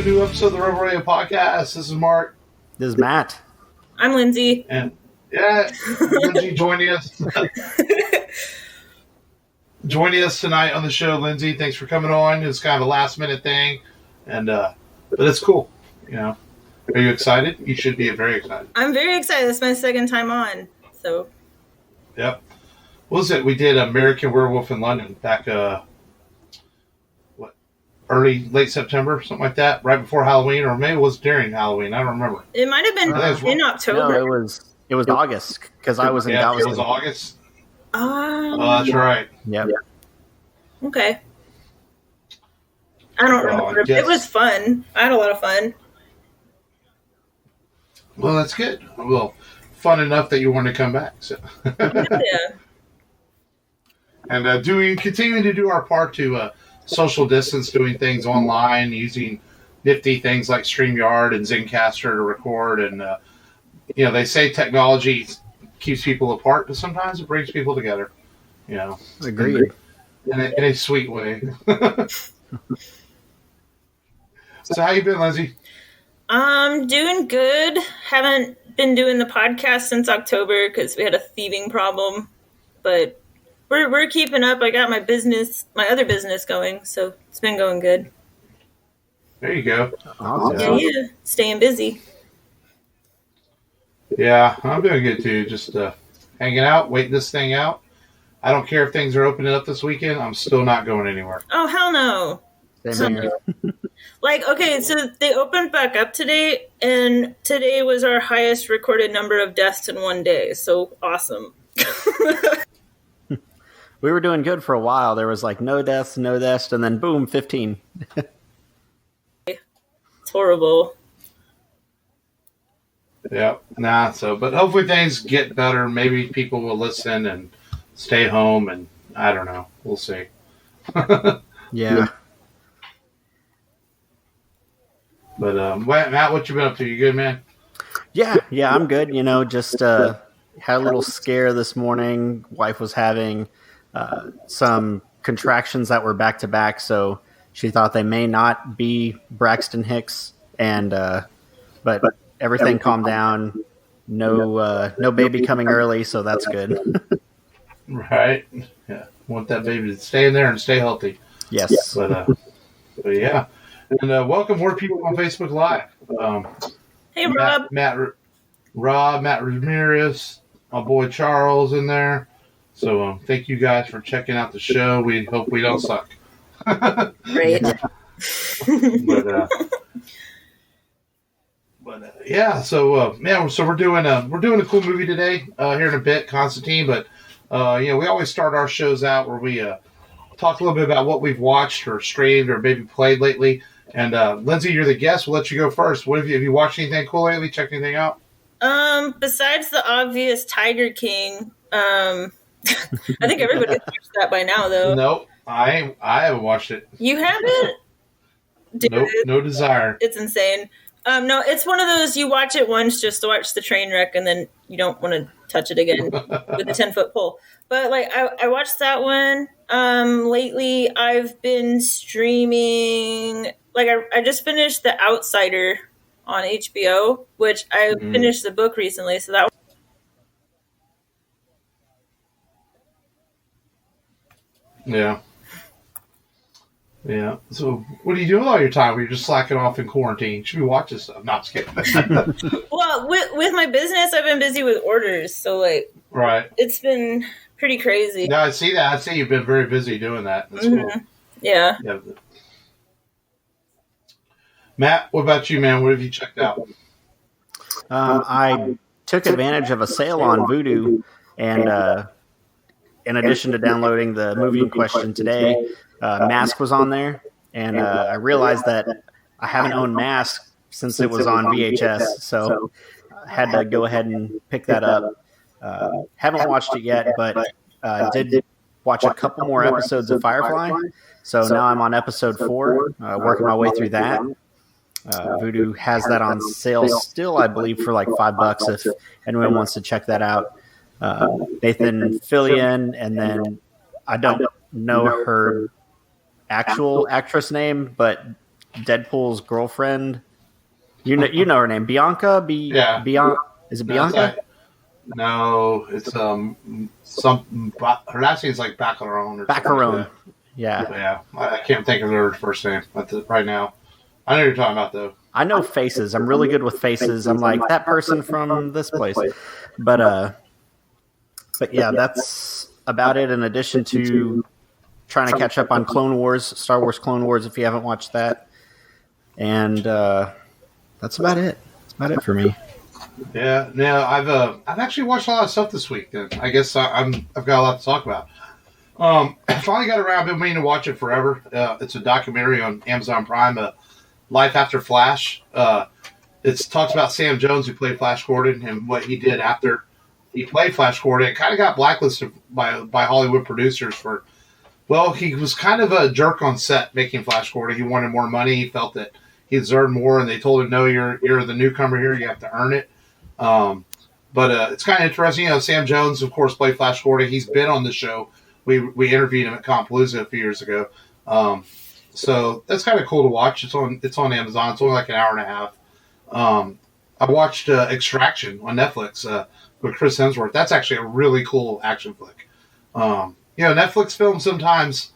to a new episode of the Ironiq Radio Podcast. This is Mark. This is Matt. I'm Lynsie. And Lynsie joining us. Joining us tonight on the show, Lynsie. Thanks for coming on. It's kind of a last minute thing, and but it's cool. You know, are you excited? You should be very excited. I'm very excited. It's my second time on. So. Yep. What was it? We did American Werewolf in London back late September, something like that, right before Halloween, or maybe it was during Halloween. I don't remember. It might have been in October. No, it was August because I was in Galveston. It was August. Oh, that's right. Yep. Okay. I don't remember. It was fun. I had a lot of fun. Well, that's good. Well, fun enough that you want to come back. So. Yeah. And continuing to do our part to social distance, doing things online, using nifty things like StreamYard and Zencastr to record. And, they say technology keeps people apart, but sometimes it brings people together. Agreed. In a sweet way. So how you been, Lynsie? Doing good. Haven't been doing the podcast since October because we had a thieving problem, but we're keeping up. I got my other business going, so it's been going good. There you go. Awesome. Yeah, staying busy. Yeah, I'm doing good too. Just hanging out, waiting this thing out. I don't care if things are opening up this weekend. I'm still not going anywhere. Oh, hell no. Same here. Okay, so they opened back up today, and today was our highest recorded number of deaths in one day. So awesome. We were doing good for a while. There was like no deaths, and then boom, 15. It's horrible. Yeah, but hopefully things get better. Maybe people will listen and stay home, and I don't know. We'll see. Yeah. But Matt, what you been up to? You good, man? Yeah, I'm good. Just had a little scare this morning. Wife was having some contractions that were back to back, so she thought they may not be Braxton Hicks, and but everything calmed down. No baby coming early, so that's good. Right. Yeah. Want that baby to stay in there and stay healthy. Yes. But yeah. And welcome more people on Facebook Live. Hey, Rob. Matt Ramirez, my boy Charles in there. So thank you guys for checking out the show. We hope we don't suck. Great. Yeah. So we're doing a cool movie today here in a bit, Constantine. But we always start our shows out where we talk a little bit about what we've watched or streamed or maybe played lately. And Lynsie, you're the guest. We'll let you go first. What have you watched anything cool lately? Checked anything out? Besides the obvious Tiger King, I think everybody's watched that by now, though. Nope, I haven't watched it. You haven't? Dude, nope, no desire. It's insane. No, it's one of those you watch it once just to watch the train wreck, and then you don't want to touch it again with a 10-foot pole. But I watched that one. Lately, I've been streaming. I just finished The Outsider on HBO, which I finished the book recently, so that. Yeah. Yeah. So, what are you doing with all your time? You're just slacking off in quarantine. You should be watching stuff. Not just kidding. Well, with my business, I've been busy with orders, so right. It's been pretty crazy. No, I see that. I see you've been very busy doing that. That's cool. Yeah. Matt, what about you, man? What have you checked out? I took advantage of a sale on Vudu, and in addition to downloading the movie in question today, Mask was on there, and I realized that I haven't owned Mask since it was on VHS, so I had to go ahead and pick that up. Haven't watched it yet, but did watch a couple more episodes of Firefly, so now I'm on episode 4, working my way through that. Vudu has that on sale still, I believe, for like $5 if anyone wants to check that out. Nathan Fillion, and then I don't know her actual actress name, but Deadpool's girlfriend. You know her name, Bianca. Yeah. Is it Bianca? No, it's her last name's like Baccaron or Baccaron. Like yeah. I can't think of her first name right now. I know what you're talking about though. I know faces. I'm really good with faces. I'm like that person from this place. But yeah, that's about it. In addition to trying to catch up on Clone Wars, Star Wars Clone Wars, if you haven't watched that, and that's about it. That's about it for me. Yeah, I've actually watched a lot of stuff this week. Then I guess I've got a lot to talk about. I finally got around. I've been meaning to watch it forever. It's a documentary on Amazon Prime, Life After Flash. It talks about Sam Jones, who played Flash Gordon, and what he did after he played Flash Gordon. It kind of got blacklisted by Hollywood producers for, well, he was kind of a jerk on set making Flash Gordon. He wanted more money. He felt that he deserved more, and they told him, no, you're the newcomer here. You have to earn it. But it's kind of interesting. Sam Jones, of course, played Flash Gordon. He's been on the show. We interviewed him at Compalooza a few years ago. So that's kind of cool to watch. It's on Amazon. It's only like an hour and a half. I watched Extraction on Netflix with Chris Hemsworth. That's actually a really cool action flick. Netflix films sometimes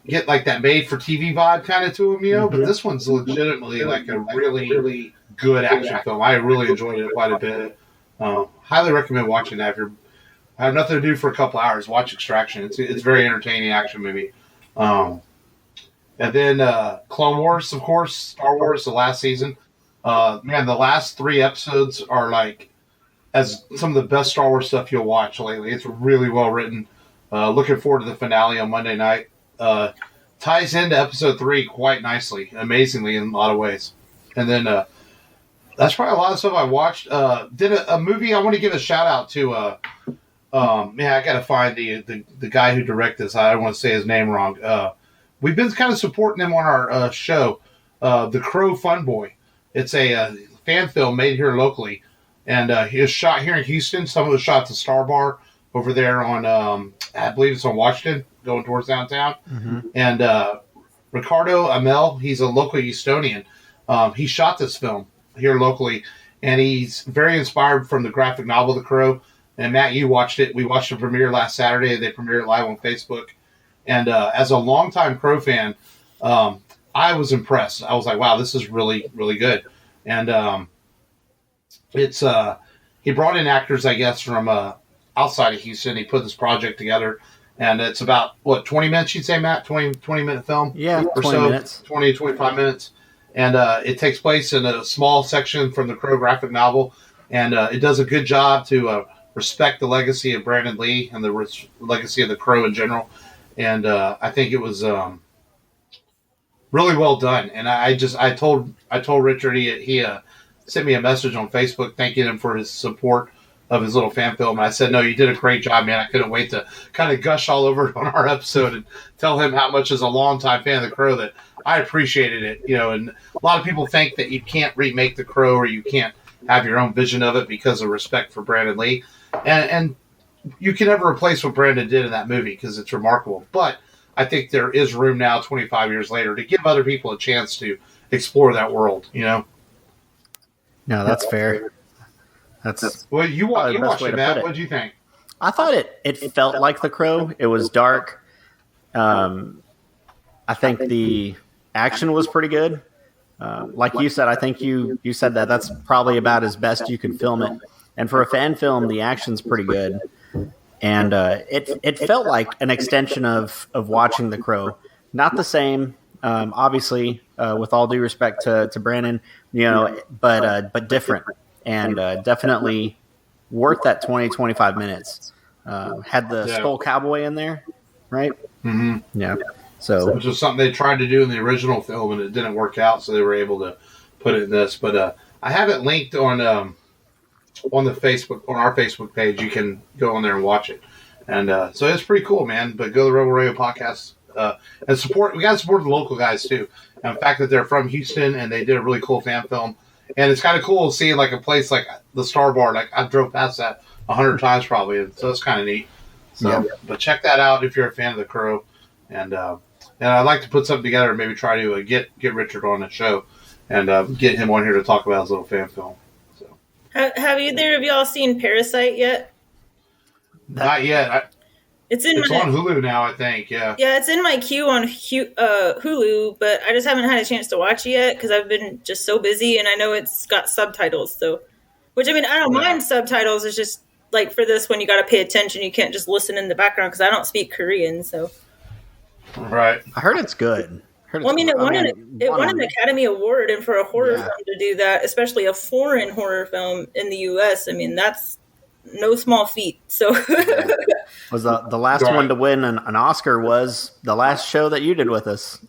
get like that made-for-TV vibe kind of to them, but this one's legitimately like a really, really good action film. I really enjoyed it quite a bit. Highly recommend watching that. If you have nothing to do for a couple hours, watch Extraction. It's a very entertaining action movie. And then Clone Wars, of course, Star Wars, the last season. The last 3 episodes are like as some of the best Star Wars stuff you'll watch lately. It's really well written. Looking forward to the finale on Monday night. Ties into episode 3 quite nicely, amazingly in a lot of ways. And then that's probably a lot of stuff I watched. Did a movie. I want to give a shout out to. I got to find the guy who directed this. I don't want to say his name wrong. We've been kind of supporting him on our show, The Crow Fun Boy. It's a fan film made here locally, and he was shot here in Houston. Some of it was shot at the Star Bar over there on, I believe it's on Washington, going towards downtown. Mm-hmm. And Ricardo Amel, he's a local Houstonian. He shot this film here locally, and he's very inspired from the graphic novel The Crow. And Matt, you watched it. We watched the premiere last Saturday. They premiered it live on Facebook. And as a longtime Crow fan, I was impressed. I was like, wow, this is really, really good. And it's he brought in actors, I guess, from outside of Houston. He put this project together. And it's about, 20 minutes, you'd say, Matt? 20-minute film? Yeah, or 20 so, minutes. 20 to 25 minutes. And it takes place in a small section from the Crow graphic novel. And it does a good job to respect the legacy of Brandon Lee and the legacy of the Crow in general. And I think it was really well done. And I told Richard, he sent me a message on Facebook thanking him for his support of his little fan film. And I said, no, you did a great job, man. I couldn't wait to kind of gush all over it on our episode and tell him how much as a longtime fan of the Crow that I appreciated it. And a lot of people think that you can't remake the Crow or you can't have your own vision of it because of respect for Brandon Lee. And you can never replace what Brandon did in that movie because it's remarkable. But I think there is room now, 25 years later, to give other people a chance to explore that world, No, that's fair. That's well, you watched it, Matt. What did you think? I thought it felt like The Crow. It was dark. I think the action was pretty good. Like you said, I think you said that's probably about as best you could film it. And for a fan film, the action's pretty good. And it felt like an extension of watching The Crow. Not the same, obviously, with all due respect to Brandon, but different. And definitely worth that 20-25 minutes. Had the Skull Cowboy in there, right? Mm-hmm. Yeah. So which was something they tried to do in the original film, and it didn't work out, so they were able to put it in this. But I have it linked on the Facebook, on our Facebook page. You can go on there and watch it. And so it's pretty cool, man. But go to the Rebel Radio Podcast and support. We got to support the local guys, too. And the fact that they're from Houston and they did a really cool fan film. And it's kind of cool seeing like a place like the Star Bar. Like I drove past that 100 times probably, and so it's kind of neat. So, But check that out if you're a fan of the Crow. And and I'd like to put something together and maybe try to get Richard on the show and get him on here to talk about his little fan film. So, have either of y'all seen Parasite yet? Not yet. It's on Hulu now, I think. Yeah. Yeah, it's in my queue on Hulu, but I just haven't had a chance to watch it yet because I've been just so busy, and I know it's got subtitles. So, which I mean, I don't mind subtitles. It's just like for this one, you got to pay attention. You can't just listen in the background because I don't speak Korean. So. Right. I heard it's good. It won an Academy Award, and for a horror film to do that, especially a foreign horror film in the U.S., I mean, that's no small feat. So, was the last one to win an Oscar was the last show that you did with us,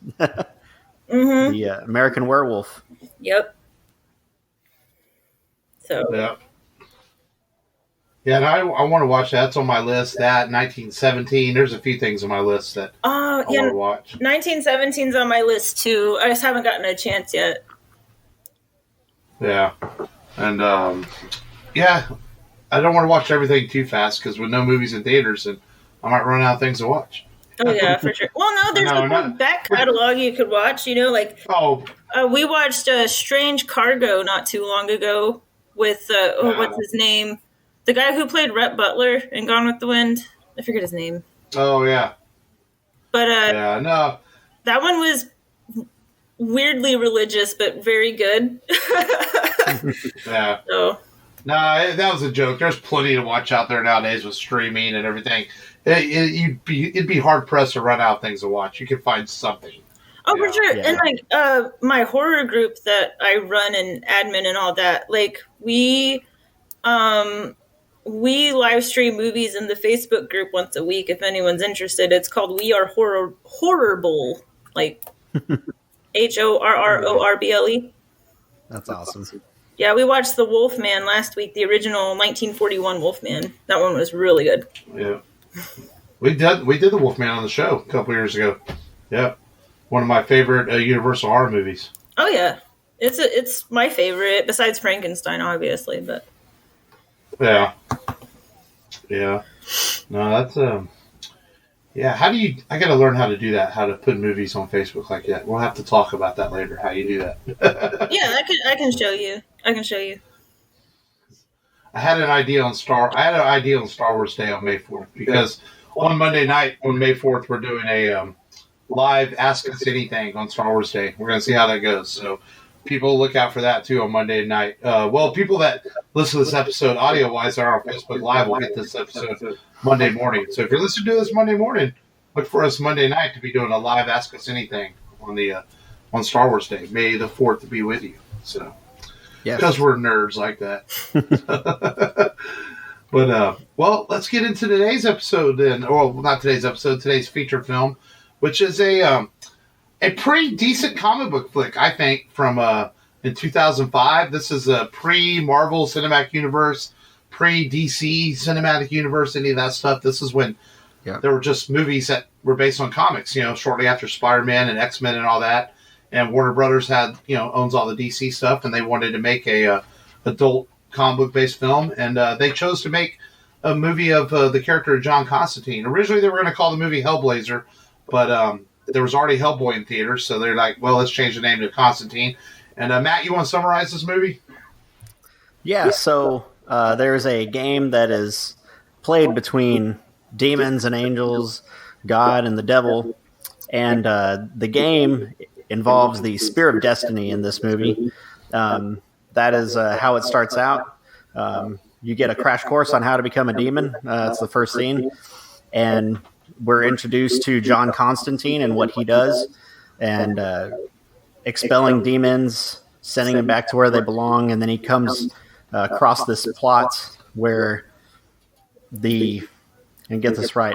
the American Werewolf. Yep. So. Yeah. Yeah, and I want to watch that. That's on my list. That 1917. There's a few things on my list that I want to watch. 1917's on my list too. I just haven't gotten a chance yet. Yeah, and I don't want to watch everything too fast because with no movies in theaters, and I might run out of things to watch. Oh yeah, for sure. Well, no, there's a back catalog you could watch. You know, like we watched Strange Cargo not too long ago with what's his name. The guy who played Rhett Butler in Gone with the Wind. I forget his name. Oh, yeah. But no. That one was weirdly religious, but very good. Yeah. So. No, that was a joke. There's plenty to watch out there nowadays with streaming and everything. It'd be hard-pressed to run out of things to watch. You could find something. Oh, for sure. Yeah. And, like, my horror group that I run and admin and all that, like, we live stream movies in the Facebook group once a week if anyone's interested. It's called We Are Horrible, like HORRORBLE. That's awesome. Yeah, we watched The Wolfman last week, the original 1941 Wolfman. That one was really good. Yeah. We did The Wolfman on the show a couple years ago. Yeah. One of my favorite Universal horror movies. Oh yeah. It's my favorite besides Frankenstein obviously, but yeah. Yeah. No, that's yeah, I got to learn how to do that, how to put movies on Facebook like that. We'll have to talk about that later, how you do that. Yeah, I can show you. I had an idea on Star Wars Day on May 4th because on Monday night on May 4th we're doing a live Ask Us Anything on Star Wars Day. We're going to see how that goes. So people look out for that too on Monday night. Well, people that listen to this episode audio-wise are on Facebook Live will get this episode Monday morning. So if you're listening to this Monday morning, look for us Monday night to be doing a live Ask Us Anything on Star Wars Day. May the 4th be with you. So, because we're nerds like that. But well, let's get into today's episode then. Well, not today's episode. Today's feature film, which is a pretty decent comic book flick, I think, from in 2005. This is a pre-Marvel Cinematic Universe, pre-DC Cinematic Universe, any of that stuff. This is when there were just movies that were based on comics, shortly after Spider-Man and X-Men and all that. And Warner Brothers owns all the DC stuff, and they wanted to make a adult comic book-based film. And they chose to make a movie of the character of John Constantine. Originally, they were going to call the movie Hellblazer, but there was already Hellboy in theaters, so they're like, well, let's change the name to Constantine. And Matt, you want to summarize this movie? Yeah, so there's a game that is played between demons and angels, God and the devil, and the game involves the Spear of Destiny in this movie. That is how it starts out. You get a crash course on how to become a demon. It's the first scene. And we're introduced to John Constantine and what he does, and expelling demons, sending them back to where they belong, and then he comes across this plot where and get this right,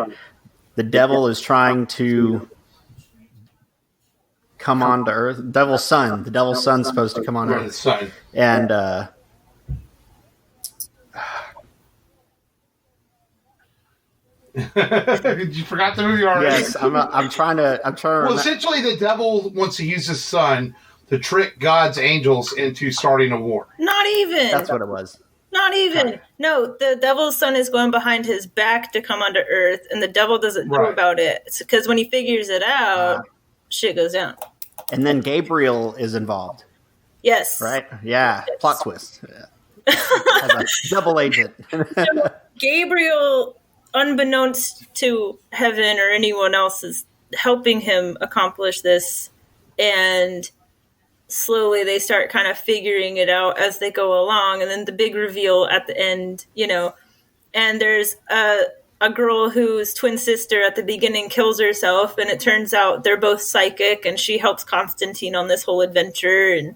the devil is trying to come onto Earth. The devil's son's supposed to come on Earth. And you forgot the movie already? Yes, I'm trying to. Well, essentially, the devil wants to use his son to trick God's angels into starting a war. Not even. That's what it was. Not even. Right. No, the devil's son is going behind his back to come onto Earth, and the devil doesn't know about it. Because when he figures it out, shit goes down. And then Gabriel is involved. Yes. Right? Yeah. Yes. Plot twist. As a double agent. So Gabriel, unbeknownst to Heaven or anyone else, is helping him accomplish this. And slowly they start kind of figuring it out as they go along. And then the big reveal at the end, and there's a girl whose twin sister at the beginning kills herself, and it turns out they're both psychic, and she helps Constantine on this whole adventure, and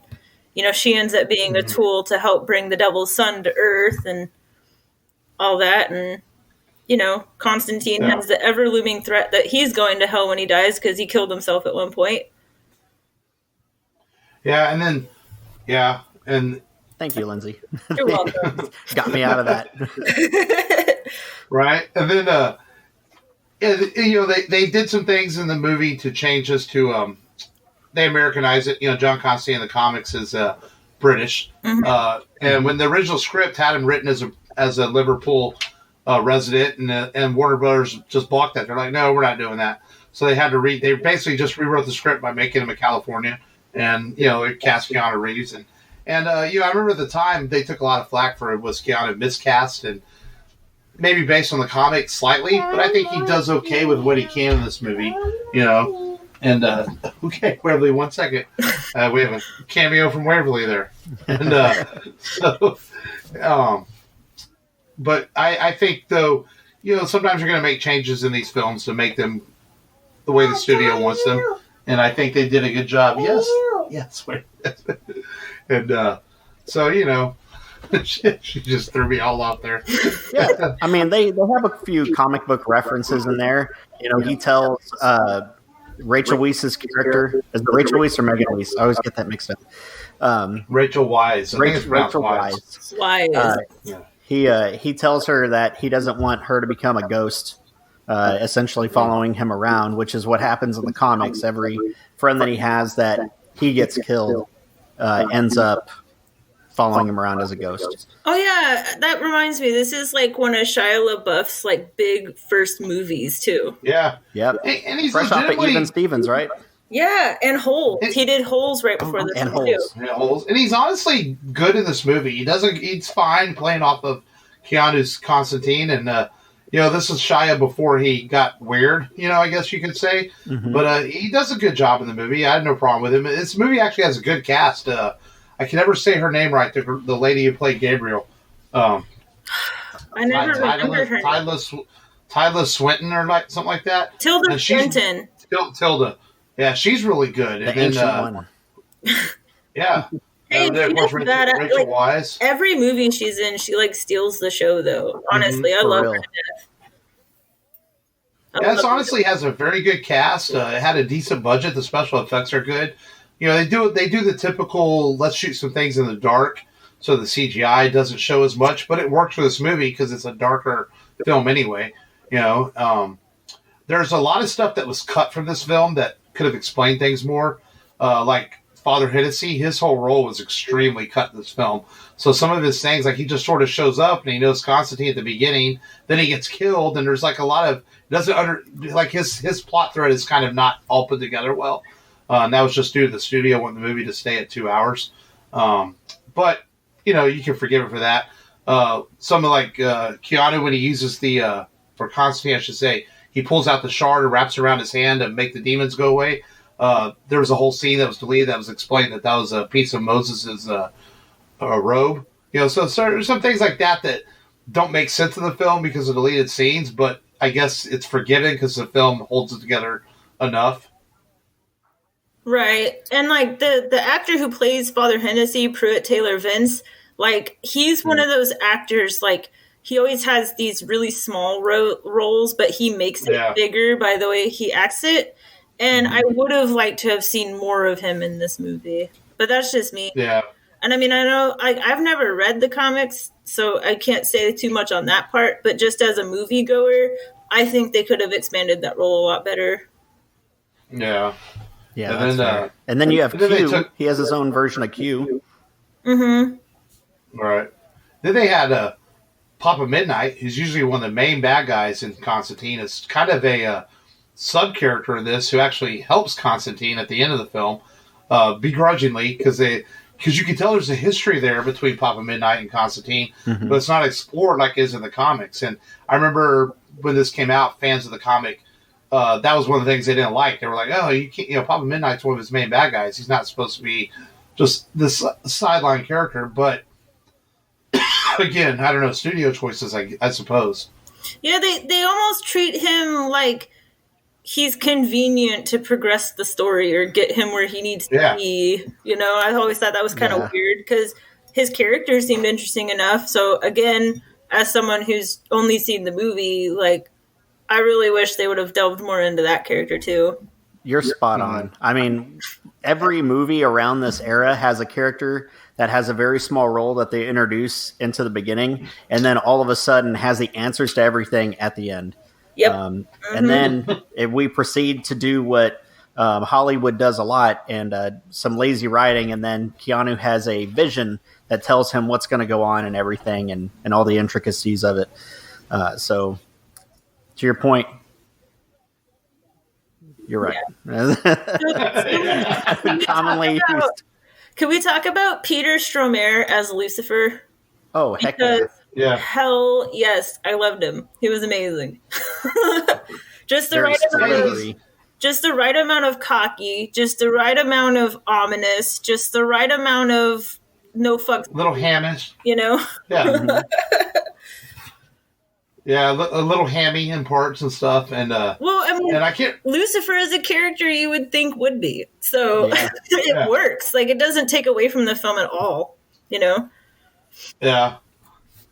she ends up being a tool to help bring the devil's son to Earth and all that. And Constantine has the ever looming threat that he's going to hell when he dies because he killed himself at one point. And thank you, Lynsie. You're welcome. Got me out of that. Right, and then they did some things in the movie to change this to they Americanized it. John Constantine in the comics is British, and when the original script had him written as a Liverpool resident, and Warner Brothers just blocked that. They're like, no, we're not doing that. So they had to They basically just rewrote the script by making him a Californian, and it cast Keanu Reeves, and I remember at the time they took a lot of flack for it. Was Keanu miscast, and maybe based on the comics slightly, but I think he does okay with what he can in this movie, And okay, Waverly, 1 second. We have a cameo from Waverly there, and but I think though, sometimes you're going to make changes in these films to make them the way the studio wants them, and I think they did a good job. Yes, and so she just threw me all out there. Yeah, I mean they have a few comic book references in there. He tells Rachel Weisz's character, is it Rachel Weisz or Megan Weisz? I always get that mixed up. Rachel Wise. Rachel Wise. He tells her that he doesn't want her to become a ghost, essentially following him around, which is what happens in the comics. Every friend that he has that he gets killed ends up following him around as a ghost. Oh yeah, that reminds me. This is like one of Shia LaBeouf's big first movies too. Yeah. Yep. And he's fresh off of Even Stevens, right? Yeah, and Holes. He did Holes right before this and one Holes. too. Yeah, Holes. And he's honestly good in this movie. He's fine playing off of Keanu's Constantine, and this is Shia before he got weird. I guess you could say. Mm-hmm. But he does a good job in the movie. I had no problem with him. This movie actually has a good cast. I can never say her name right. The lady who played Gabriel. I never remember her name. Tilda Swinton or something like that. Tilda Swinton. Tilda. Yeah, she's really good. The ancient one. Yeah. Hey, Rachel Wise. Every movie she's in, she steals the show. Though honestly, I love her to death. This honestly has a very good cast. It had a decent budget. The special effects are good. They do the typical, let's shoot some things in the dark so the CGI doesn't show as much, but it works for this movie because it's a darker film anyway. There's a lot of stuff that was cut from this film that could have explained things more. Like Father Hennessy, his whole role was extremely cut in this film. So some of his things, he just sort of shows up and he knows Constantine at the beginning, then he gets killed, and there's a lot of, his plot thread is kind of not all put together well. And that was just due to the studio wanting the movie to stay at 2 hours. But, you can forgive it for that. Something like Keanu, when he uses for Constantine, I should say, he pulls out the shard and wraps around his hand to make the demons go away. There was a whole scene that was deleted that was explained that was a piece of Moses' robe. So there's some things like that don't make sense in the film because of deleted scenes, but I guess it's forgiven because the film holds it together enough. Right. And the actor who plays Father Hennessy, Pruitt Taylor Vince, he's one of those actors, he always has these really small roles, but he makes it bigger by the way he acts it. And I would have liked to have seen more of him in this movie, but that's just me. Yeah. And I mean, I know I've never read the comics, so I can't say too much on that part, but just as a moviegoer, I think they could have expanded that role a lot better. Yeah. Yeah, and then you have Q. He has his own version of Q. Mm-hmm. Right. Then they had Papa Midnight, who's usually one of the main bad guys in Constantine. It's kind of a sub character in this who actually helps Constantine at the end of the film, begrudgingly, because you can tell there's a history there between Papa Midnight and Constantine, but it's not explored like it is in the comics. And I remember when this came out, fans of the comic, that was one of the things they didn't like. They were like, "Oh, you can't, Papa Midnight's one of his main bad guys. He's not supposed to be just this sideline character." But again, I don't know, studio choices, I suppose. Yeah, they almost treat him like he's convenient to progress the story or get him where he needs to be. I always thought that was kind of weird because his character seemed interesting enough. So again, as someone who's only seen the movie, like, I really wish they would have delved more into that character too. You're spot on. I mean, every movie around this era has a character that has a very small role that they introduce into the beginning, and then all of a sudden has the answers to everything at the end. Yep. And then if we proceed to do what Hollywood does a lot, and some lazy writing, and then Keanu has a vision that tells him what's going to go on and everything, and all the intricacies of it. So, to your point, you're right. Yeah. Commonly used. Can we talk about Peter Stormare as Lucifer? Oh, heck yeah. Yeah. Hell yes, I loved him. He was amazing. Just the Very right amount of cocky, just the right amount of ominous, just the right amount of no fucks. Little hammish. Yeah. Yeah, a little hammy in parts and stuff, and and I can't. Lucifer is a character you would think would be, so it works. Like, it doesn't take away from the film at all. Yeah, and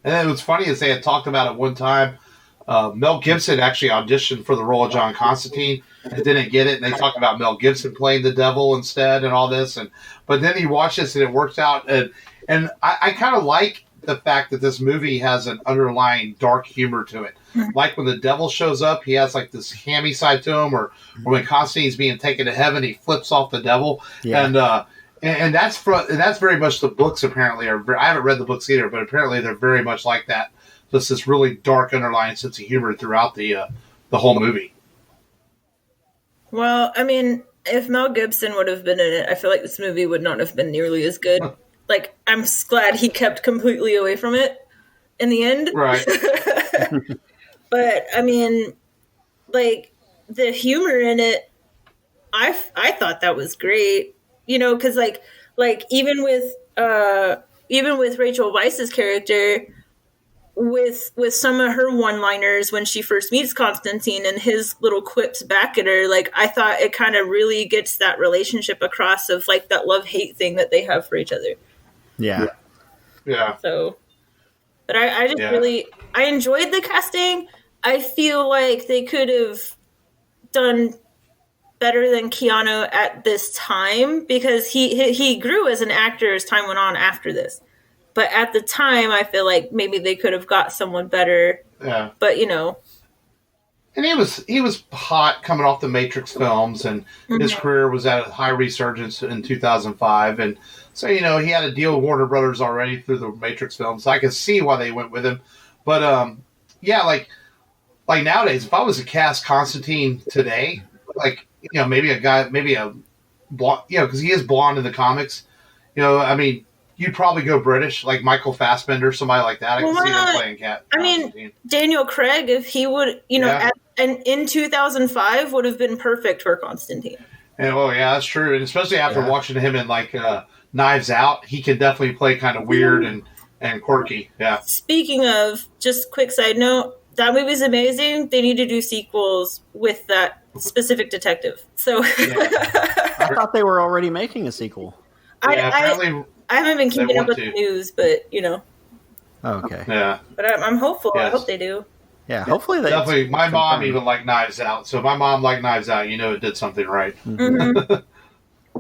then what's funny is they had talked about it one time. Mel Gibson actually auditioned for the role of John Constantine and didn't get it, and they talked about Mel Gibson playing the devil instead and all this, but then he watched this and it worked out, and I kind of like the fact that this movie has an underlying dark humor to it. Like when the devil shows up, he has like this hammy side to him, or when Constantine's being taken to heaven, he flips off the devil. Yeah. And that's very much the books apparently are. I haven't read the books either, but apparently they're very much like that. Just this really dark underlying sense of humor throughout the whole movie. Well, I mean, if Mel Gibson would have been in it, I feel like this movie would not have been nearly as good. Like, I'm glad he kept completely away from it in the end. Right. But, I mean, like, the humor in it, I thought that was great. Because, like even with Rachel Weisz's character, with some of her one-liners when she first meets Constantine and his little quips back at her, like, I thought it kind of really gets that relationship across of, like, that love-hate thing that they have for each other. Yeah. So, but I just really, I enjoyed the casting. I feel like they could have done better than Keanu at this time, because he grew as an actor as time went on after this. But at the time, I feel like maybe they could have got someone better. Yeah. But, And he was hot coming off the Matrix films, and his career was at a high resurgence in 2005. And so, he had a deal with Warner Brothers already through the Matrix films. So I could see why they went with him. But, like nowadays, if I was to cast Constantine today, like, maybe a blonde, because he is blonde in the comics, I mean, you'd probably go British, like Michael Fassbender, somebody like that. I can see them playing Constantine. I mean, Daniel Craig, if he would, and in 2005 would have been perfect for Constantine. And, that's true. And especially after watching him in, like, Knives Out, he can definitely play kind of weird and quirky. Yeah. Speaking of, just quick side note, that movie's amazing. They need to do sequels with that specific detective. So I thought they were already making a sequel. Apparently I haven't been keeping up with the news, but Okay. Yeah. But I'm hopeful. Yes. I hope they do. Yeah, hopefully they definitely. My mom even liked Knives Out, so if my mom liked Knives Out, it did something right. Mm-hmm.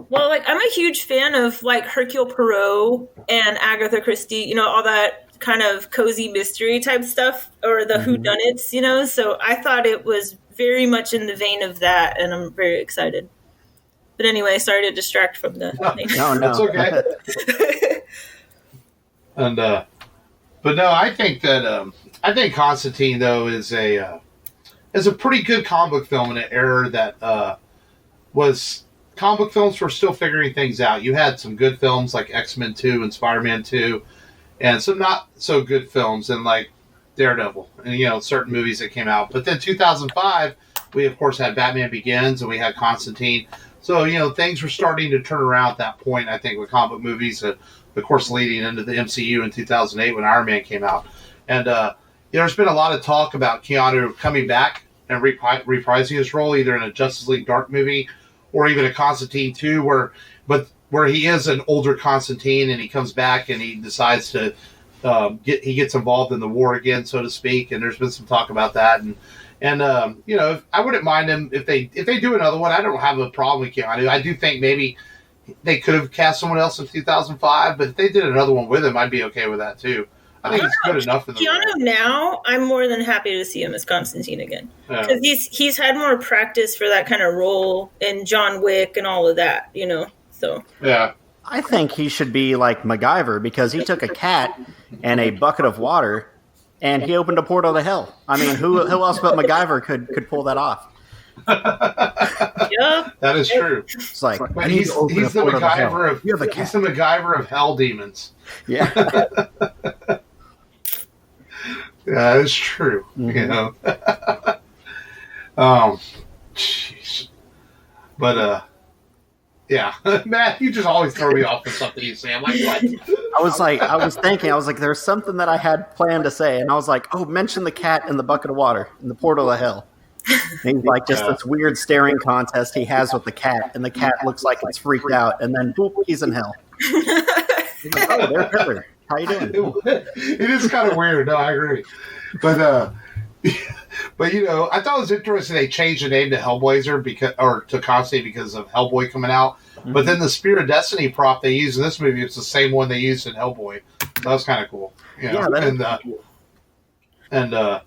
Well, like, I'm a huge fan of, like, Hercule Poirot and Agatha Christie, all that kind of cozy mystery type stuff, or the whodunits, so I thought it was very much in the vein of that, and I'm very excited. But anyway, sorry to distract from the thing. No. That's okay. And, but no, I think that, I think Constantine, though, is a is a pretty good comic book film in an era that was comic book films were still figuring things out. You had some good films like X-Men 2 and Spider-Man 2, and some not so good films and like Daredevil and certain movies that came out. But then 2005, we of course had Batman Begins and we had Constantine. So things were starting to turn around at that point. I think with comic book movies, of course, leading into the MCU in 2008 when Iron Man came out, and there's been a lot of talk about Keanu coming back and reprising his role either in a Justice League Dark movie or even a Constantine 2, where he is an older Constantine and he comes back and he decides to he gets involved in the war again, so to speak. And there's been some talk about that, and I wouldn't mind them if they do another one. I don't have a problem with Keanu. I do think maybe they could have cast someone else in 2005, but if they did another one with him, I'd be okay with that too. I think he's good enough in the Keanu role. Now, I'm more than happy to see him as Constantine again, because he's had more practice for that kind of role in John Wick and all of that, So yeah, I think he should be like MacGyver because he took a cat and a bucket of water and he opened a portal to hell. I mean, who else but MacGyver could pull that off? Yeah, that is true. It's like he's the MacGyver of hell demons. Yeah. That is true. Mm-hmm. Jeez. But yeah, Matt, you just always throw me off with something you say. I'm like, what? I was thinking, there's something that I had planned to say, and I was like, oh, mention the cat in the bucket of water in the portal of hell. And he's like this weird staring contest he has with the cat, and the cat looks like it's freaked out, and then boop, he's in hell. He's like, oh, there's Hitler. How you doing? It is kind of weird. No, I agree. But I thought it was interesting they changed the name to Hellblazer to Constantine because of Hellboy coming out. Mm-hmm. But then the Spear of Destiny prop they used in this movie, it's the same one they used in Hellboy. So that was kind of cool. Yeah, that is cool. And well,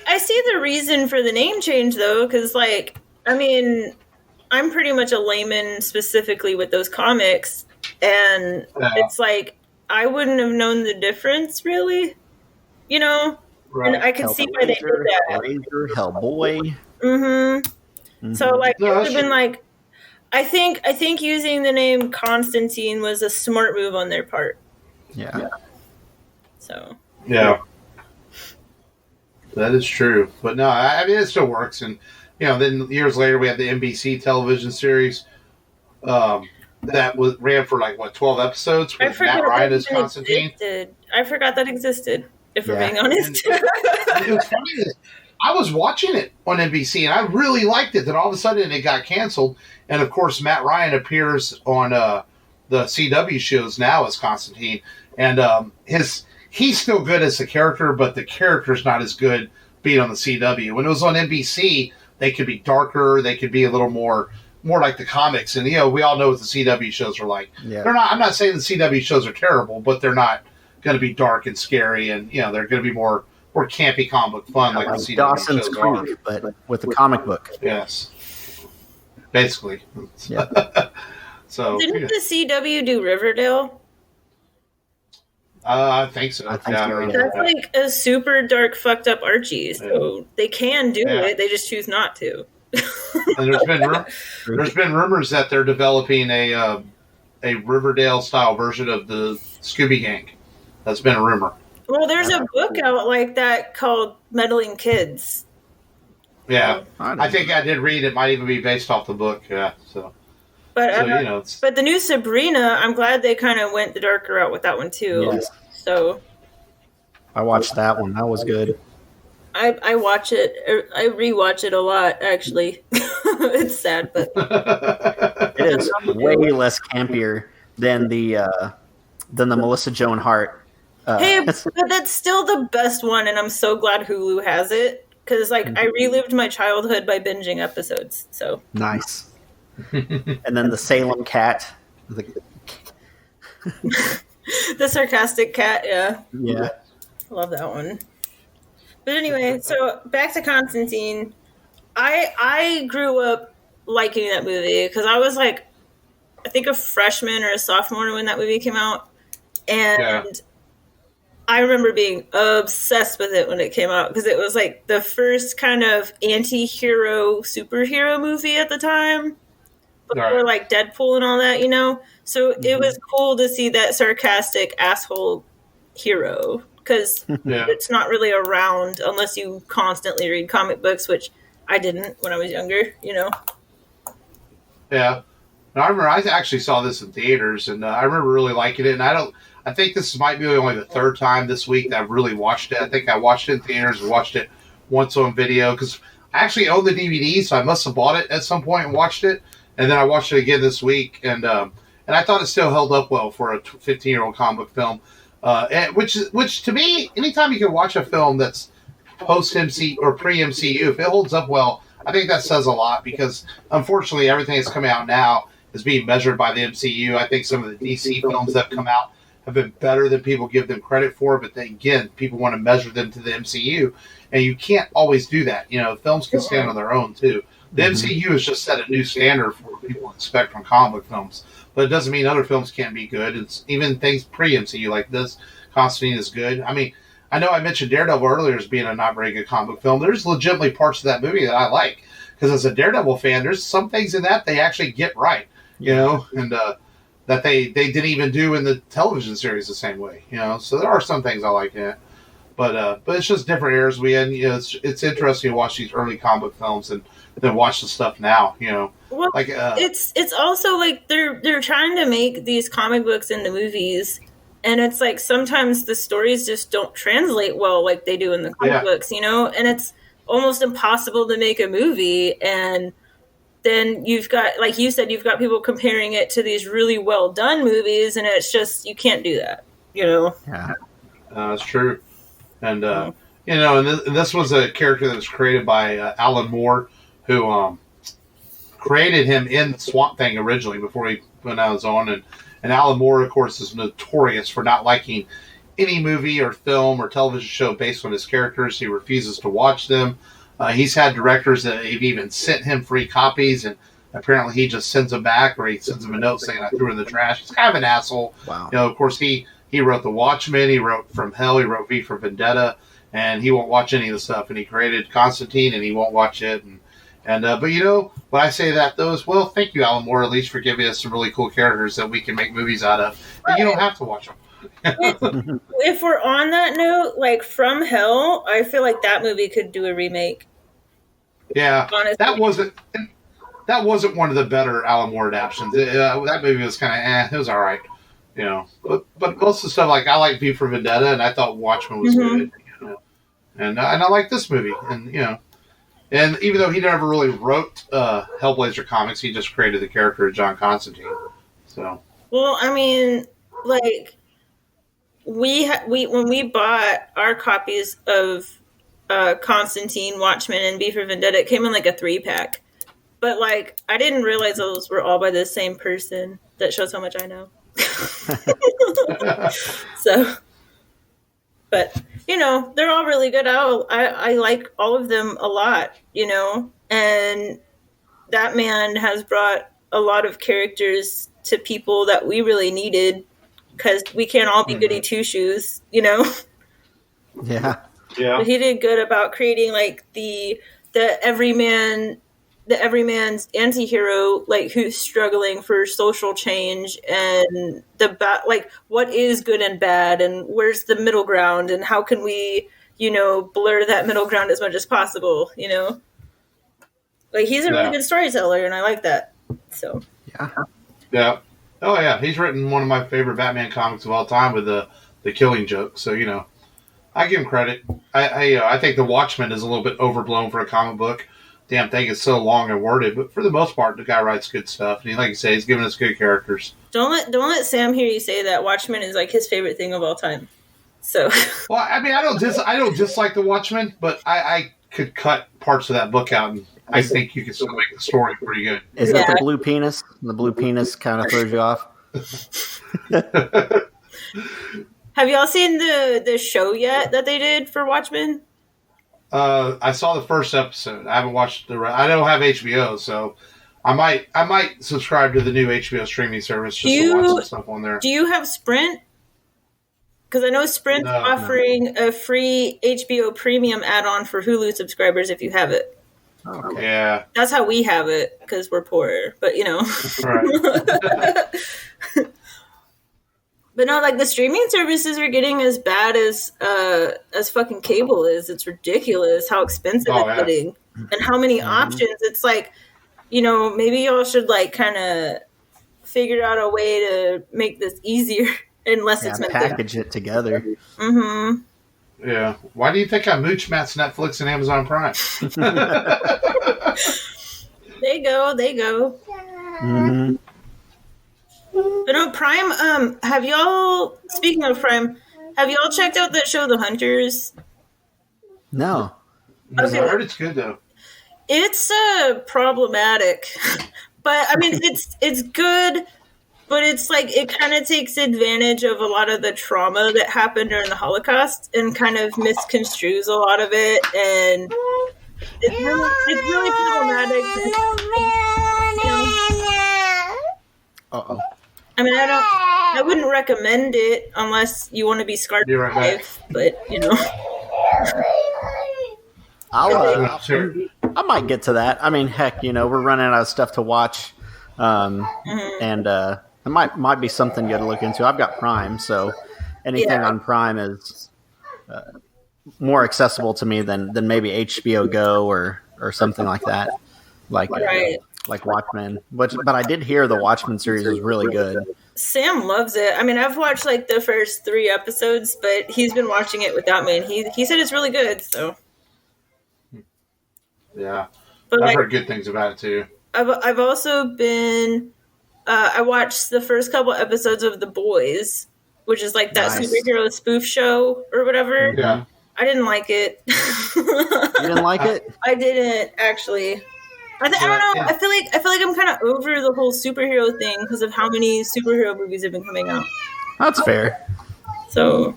I see the reason for the name change though, because I'm pretty much a layman specifically with those comics, and it's like I wouldn't have known the difference really, Right. And I can see why they did that. Hellblazer, Hellboy. Mm-hmm. So it would have been like, I think using the name Constantine was a smart move on their part. Yeah. So. Yeah. That is true. But no, it still works. And, then years later we had the NBC television series that ran for 12 episodes with Matt Ryan as Constantine. I forgot that existed, if we're being honest. It was funny. I was watching it on NBC and I really liked it. Then all of a sudden it got canceled. And of course, Matt Ryan appears on the CW shows now as Constantine. And he's still good as a character, but the character's not as good being on the CW. When it was on NBC, they could be darker. They could be a little more like the comics. And, we all know what the CW shows are like. Yeah. I'm not saying the CW shows are terrible, but they're not going to be dark and scary. And, they're going to be more campy comic book fun like the CW Dawson's shows Creek, but with the comic book. Yes. Basically. Yeah. So didn't the CW do Riverdale? I think so. That's like a super dark, fucked up Archie. So they can do it. They just choose not to. And there's been rumors that they're developing a Riverdale style version of the Scooby Gang. That's been a rumor. Well, there's a book out like that called Meddling Kids. Yeah, I think I did read it. Might even be based off the book. Yeah, so. But the new Sabrina, I'm glad they kind of went the darker route with that one too. Yes. So. I watched that one. That was good. I watch it. I rewatch it a lot. Actually, it's sad, but it is way less campier than the Melissa Joan Hart. Hey, but that's still the best one, and I'm so glad Hulu has it because, I relived my childhood by binging episodes. So nice. And then the Salem cat, the sarcastic cat. Yeah. Love that one. But anyway, so back to Constantine. I grew up liking that movie because I was I think a freshman or a sophomore when that movie came out, and I remember being obsessed with it when it came out because it was like the first kind of anti-hero superhero movie at the time before like Deadpool and all that, you know? So it was cool to see that sarcastic asshole hero because it's not really around unless you constantly read comic books, which I didn't when I was younger, you know? Yeah. I remember I actually saw this in theaters, and I remember really liking it. And I think this might be only the third time this week that I've really watched it. I think I watched it in theaters and watched it once on video because I actually own the DVD, so I must have bought it at some point and watched it. And then I watched it again this week, and I thought it still held up well for a 15-year-old comic book film. Which to me, anytime you can watch a film that's post MC or pre MCU, if it holds up well, I think that says a lot because unfortunately everything that's coming out now is being measured by the MCU. I think some of the DC films that have come out have been better than people give them credit for, but then again, people want to measure them to the MCU, and you can't always do that. You know, films can stand on their own too. The MCU has just set a new standard for what people expect from comic book films, but it doesn't mean other films can't be good. It's even things pre-MCU like this. Constantine is good. I mean, I know I mentioned Daredevil earlier as being a not very good comic book film. There's legitimately parts of that movie that I like because as a Daredevil fan, there's some things in that they actually get right, you know, and that they didn't even do in the television series the same way, you know. So there are some things I like in it, but it's just different eras we in. You know, it's interesting to watch these early comic book films and then watch the stuff now, you know. Well, like it's also like they're trying to make these comic books into movies. And it's like sometimes the stories just don't translate well like they do in the comic books, you know? And it's almost impossible to make a movie. And then you've got, like you said, you've got people comparing it to these really well done movies. And it's just, you can't do that, you know? Yeah. That's true. And, you know, and this was a character that was created by Alan Moore, who created him in Swamp Thing originally before he went on his own. And Alan Moore, of course, is notorious for not liking any movie or film or television show based on his characters. He refuses to watch them. He's had directors that have even sent him free copies, and apparently he just sends them back, or he sends them a note saying, I threw it in the trash. He's kind of an asshole. Wow. You know, of course, he wrote The Watchmen, he wrote From Hell, he wrote V for Vendetta, and he won't watch any of the stuff. And he created Constantine, and he won't watch it. But you know, when I say that, though, is, well, thank you, Alan Moore, at least for giving us some really cool characters that we can make movies out of. And you don't have to watch them. If we're on that note, like From Hell, I feel like that movie could do a remake. Yeah, honestly. that wasn't one of the better Alan Moore adaptions. That movie was kind of it was all right, you know. But most of the stuff, like I like V for Vendetta, and I thought Watchmen was good, you know. And I like this movie, and you know. And even though he never really wrote Hellblazer comics, he just created the character of John Constantine. So, well, I mean, like we when we bought our copies of Constantine, Watchmen, and V for Vendetta, it came in like a 3-pack. But like, I didn't realize those were all by the same person. That shows how much I know. So, but you know, they're all really good. I like all of them a lot, you know, and that man has brought a lot of characters to people that we really needed because we can't all be goody two-shoes, you know? Yeah. Yeah. But he did good about creating like the everyman's anti-hero, like who's struggling for social change, and like what is good and bad, and where's the middle ground, and how can we, you know, blur that middle ground as much as possible, you know? Like he's a really good storyteller, and I like that. So yeah. Oh yeah, he's written one of my favorite Batman comics of all time with the Killing Joke. So you know, I give him credit. I think The Watchmen is a little bit overblown for a comic book. Damn thing is so long and worded, but for the most part, the guy writes good stuff. And like you say, he's giving us good characters. Don't let Sam hear you say that Watchmen is like his favorite thing of all time. So, well, I mean, I don't dislike The Watchmen, but I could cut parts of that book out, and I think you can still make the story pretty good. Is it the blue penis? The blue penis kind of throws you off. Have y'all seen the show yet that they did for Watchmen? I saw the first episode. I haven't watched I don't have HBO, so I might subscribe to the new HBO streaming service just to watch some stuff on there. Do you have Sprint? Because I know Sprint's offering a free HBO Premium add-on for Hulu subscribers if you have it. Okay. Yeah. That's how we have it because we're poor. But, you know. Right. But no, like the streaming services are getting as bad as fucking cable is. It's ridiculous how expensive it's getting and how many options. It's like, you know, maybe y'all should like kind of figure out a way to make this easier and less expensive. Package it together. Mm-hmm. Yeah. Why do you think I mooch Matt's Netflix and Amazon Prime? They go. Mm-hmm. But on Prime, have y'all, speaking of Prime, have y'all checked out that show, The Hunters? No. Okay. I heard it's good, though. It's problematic. But, I mean, it's good, but it's like, it kind of takes advantage of a lot of the trauma that happened during the Holocaust and kind of misconstrues a lot of it, and it's really problematic. You know, Uh-oh. I mean, I wouldn't recommend it unless you want to be scarred for life, but, you know. I might get to that. I mean, heck, you know, we're running out of stuff to watch, and it might be something good to look into. I've got Prime, so anything on Prime is more accessible to me than maybe HBO Go or something like that, like Watchmen. But I did hear the Watchmen series was really good. Sam loves it. I mean, I've watched like the first 3 episodes, but he's been watching it without me, and he said it's really good. So yeah, but I've heard good things about it too. I've also been I watched the first couple episodes of The Boys, which is like that superhero spoof show or whatever. Yeah, I didn't like it. You didn't like it? I didn't actually. I don't know. Yeah. I feel like I'm kind of over the whole superhero thing because of how many superhero movies have been coming out. That's fair. So,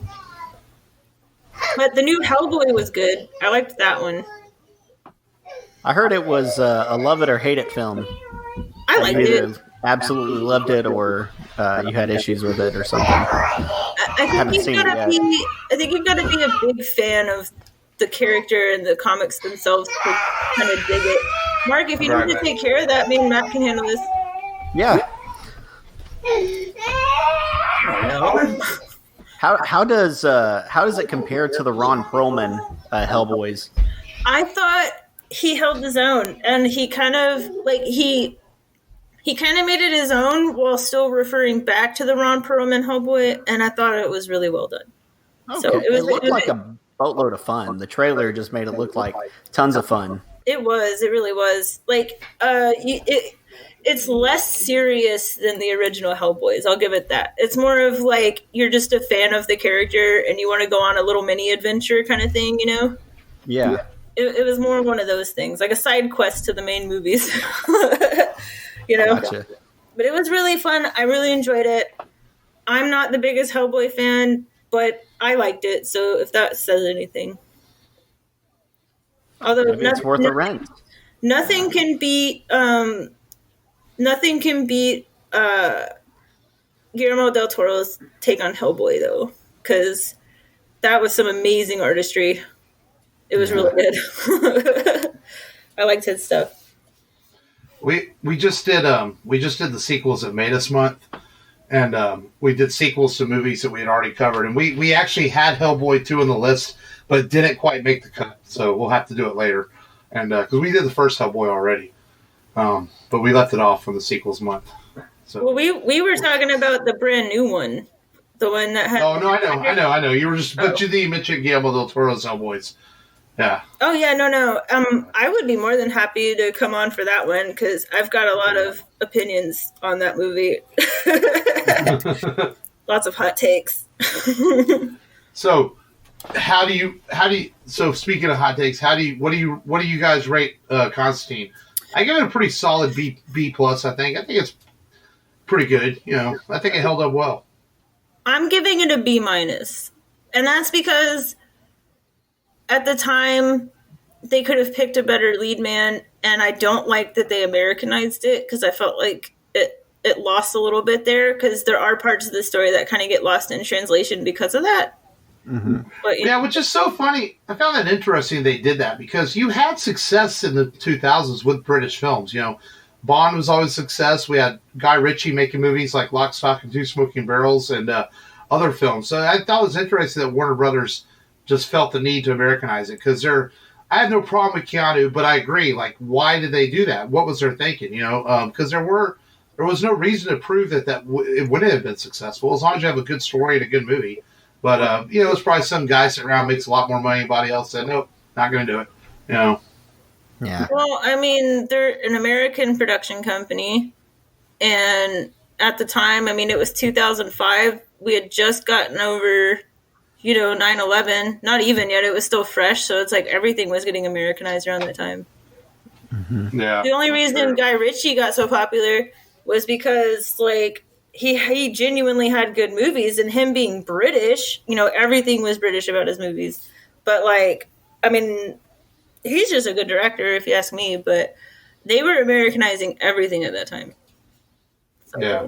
but the new Hellboy was good. I liked that one. I heard it was a love it or hate it film. I liked it. Absolutely loved it, or you had issues with it, or something. I think you've got to be a big fan of the character and the comics themselves to kind of dig it. Mark, if you need to take care of that, me and Matt can handle this. Yeah. How does it compare to the Ron Perlman Hellboys? I thought he held his own, and he kind of like he kind of made it his own while still referring back to the Ron Perlman Hellboy, and I thought it was really well done. Okay. So it looked like a boatload of fun. The trailer just made it look like tons of fun. It was. It really was. Like, it's less serious than the original Hellboys. I'll give it that. It's more of like you're just a fan of the character and you want to go on a little mini adventure kind of thing, you know? Yeah. It was more one of those things, like a side quest to the main movies. You know? Gotcha. But it was really fun. I really enjoyed it. I'm not the biggest Hellboy fan, but I liked it. So if that says anything. Although maybe it's worth a rent. Nothing can beat Guillermo del Toro's take on Hellboy, though, because that was some amazing artistry. It was really good. I liked his stuff. We just did the sequels that made us month, and we did sequels to movies that we had already covered, and we actually had Hellboy 2 on the list, but it didn't quite make the cut, so we'll have to do it later, and because we did the first Hellboy already, but we left it off from the sequels month. So well, we were talking about the brand new one, the one that had. Oh no, I know. You were just but you mentioned Guillermo del Toro's Hellboys. Yeah. Oh yeah, no. I would be more than happy to come on for that one because I've got a lot of opinions on that movie. Lots of hot takes. So, how do you? So, speaking of hot takes, what do you guys rate Constantine? I give it a pretty solid B plus. I think it's pretty good. You know, I think it held up well. I'm giving it a B minus, and that's because at the time they could have picked a better lead man, and I don't like that they Americanized it because I felt like it it lost a little bit there because there are parts of the story that kind of get lost in translation because of that. Mm-hmm. But, Yeah, which is so funny. I found that interesting they did that because you had success in the 2000s with British films. You know, Bond was always a success. We had Guy Ritchie making movies like Lock, Stock, and Two Smoking Barrels and other films. So I thought it was interesting that Warner Brothers just felt the need to Americanize it because I have no problem with Keanu, but I agree. Like, why did they do that? What was their thinking? You know, because there was no reason to prove that it wouldn't have been successful as long as you have a good story and a good movie. But, you know, it's probably some guy sitting around makes a lot more money than anybody else said, nope, not going to do it. You know? Yeah. Well, I mean, they're an American production company. And at the time, I mean, it was 2005. We had just gotten over, you know, 9/11. Not even yet. It was still fresh. So it's like everything was getting Americanized around that time. Mm-hmm. Yeah. The only reason Guy Ritchie got so popular was because, like, he genuinely had good movies, and him being British, you know, everything was British about his movies. But, like, I mean, he's just a good director, if you ask me, but they were Americanizing everything at that time. So. Yeah.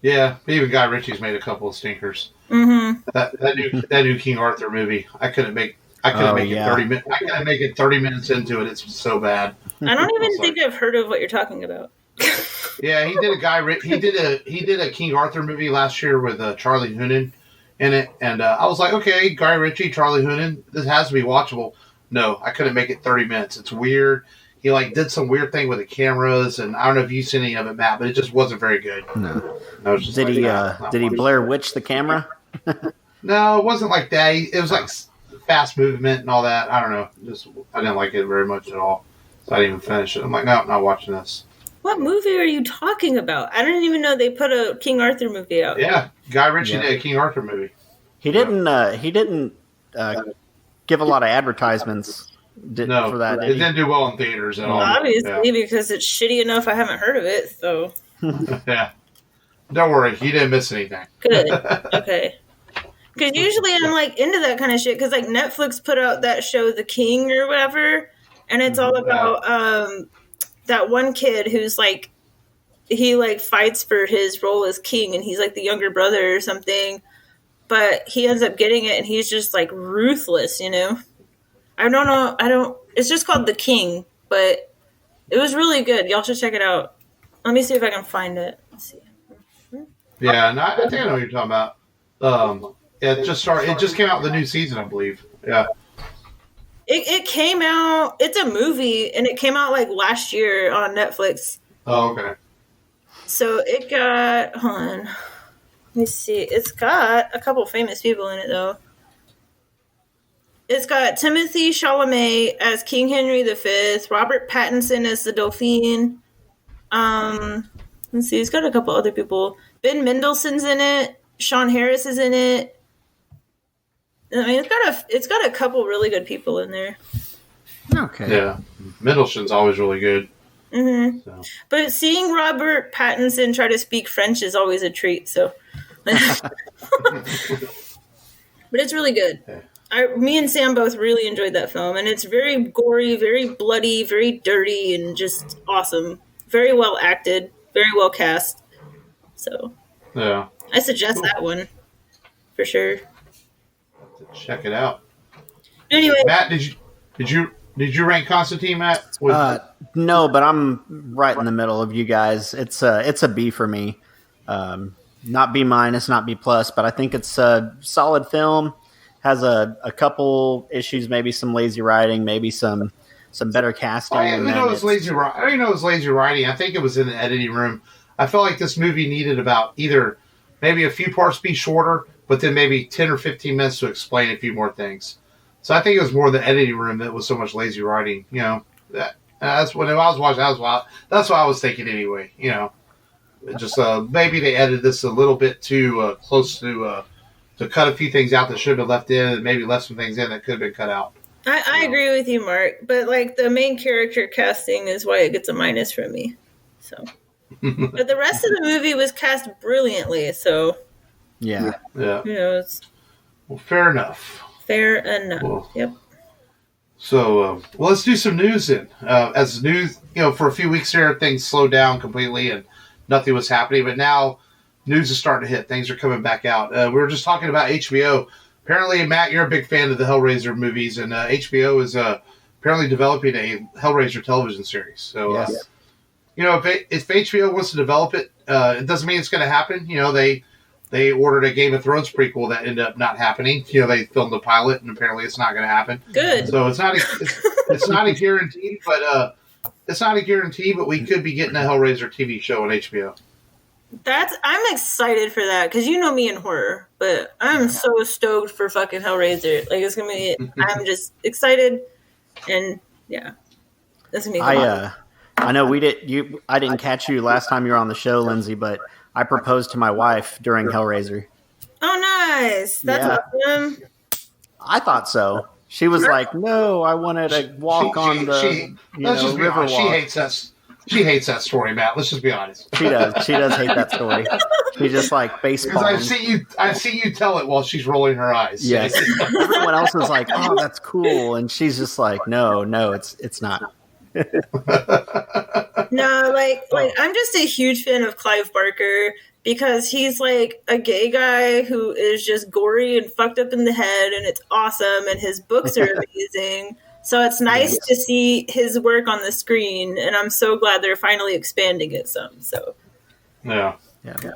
Yeah, even Guy Ritchie's made a couple of stinkers. Mm-hmm. That new King Arthur movie, I couldn't make it 30 minutes. I couldn't make it 30 minutes into it. It's so bad. I don't even think I've heard of what you're talking about. Yeah, he did a King Arthur movie last year with Charlie Hunnam in it, and I was like, okay, Guy Ritchie, Charlie Hunnam, this has to be watchable. No, I couldn't make it 30 minutes. It's weird. He like did some weird thing with the cameras, and I don't know if you've seen any of it, Matt, but it just wasn't very good. No. Did he Blair Witch the camera? No, it wasn't like that. It was like fast movement and all that. I don't know. I didn't like it very much at all, so I didn't even finish it. I'm like, no, I'm not watching this. What movie are you talking about? I didn't even know they put a King Arthur movie out. Yeah, Guy Ritchie did a King Arthur movie. He didn't give a lot of advertisements for that. It didn't do well in theaters at all. Obviously, because it's shitty enough I haven't heard of it, so. Yeah. Don't worry, you didn't miss anything. Good. Okay. Because usually I'm like into that kind of shit, because like Netflix put out that show The King or whatever, and it's all about that one kid who's like, he like fights for his role as king, and he's like the younger brother or something, but he ends up getting it, and he's just like ruthless, you know? I don't know. It's just called The King, but it was really good. Y'all should check it out. Let me see if I can find it. Let's see. Yeah, and I think I know what you're talking about. It just came out with the new season, I believe. Yeah. It came out, it's a movie, and it came out like last year on Netflix. Oh, okay. So it got, hold on. Let me see. It's got a couple famous people in it, though. It's got Timothy Chalamet as King Henry V, Robert Pattinson as the Dauphin. Let's see, it's got a couple other people. Ben Mendelsohn's in it. Sean Harris is in it. I mean, it's got a couple really good people in there. Okay. Yeah, Mendelsohn's always really good. Mm-hmm. So. But seeing Robert Pattinson try to speak French is always a treat. So, but it's really good. Me and Sam both really enjoyed that film, and it's very gory, very bloody, very dirty, and just awesome. Very well acted, very well cast. So, yeah, I suggest that one for sure. Check it out. Anyway, Matt, did you rank Constantine, Matt? No, but I'm right in the middle of you guys. It's a B for me. Not B-, not B+, but I think it's a solid film. Has a couple issues, maybe some lazy writing, maybe some better casting. I didn't know it was lazy writing. I think it was in the editing room. I felt like this movie needed about either maybe a few parts be shorter, but then maybe 10 or 15 minutes to explain a few more things. So I think it was more the editing room that was so much lazy writing. You know, that's when I was watching. That's what I was thinking anyway. You know, just maybe they edited this a little bit too close to cut a few things out that should have been left in, and maybe left some things in that could have been cut out. I agree with you, Mark. But like the main character casting is why it gets a minus from me. So, but the rest of the movie was cast brilliantly. So, yeah. You know, well, fair enough. Well, yep. So, let's do some news then. As news, you know, for a few weeks there, things slowed down completely, and nothing was happening. But now news is starting to hit. Things are coming back out. We were just talking about HBO. Apparently, Matt, you're a big fan of the Hellraiser movies, and HBO is apparently developing a Hellraiser television series. So, Yes. If HBO wants to develop it, it doesn't mean it's going to happen. They ordered a Game of Thrones prequel that ended up not happening. They filmed the pilot, and apparently it's not going to happen. Good. So it's not a guarantee, but we could be getting a Hellraiser TV show on HBO. I'm excited for that because you know me in horror, but I'm so stoked for fucking Hellraiser. Like it's gonna be. I'm just excited, and yeah, that's gonna be. I know I didn't catch you last time you were on the show, Lynsie, but I proposed to my wife during Hellraiser. Oh, nice! That's awesome. I thought so. She was like, "No, I wanted to walk on the river walk." She hates us. She hates that story, Matt. Let's just be honest. She does. She does hate that story. She just like baseball. I see you tell it while she's rolling her eyes. Yes. Everyone else is like, "Oh, that's cool," and she's just like, "No, it's not." No, like I'm just a huge fan of Clive Barker because he's like a gay guy who is just gory and fucked up in the head, and it's awesome, and his books are amazing. So it's nice to see his work on the screen, and I'm so glad they're finally expanding it some. So yeah. There's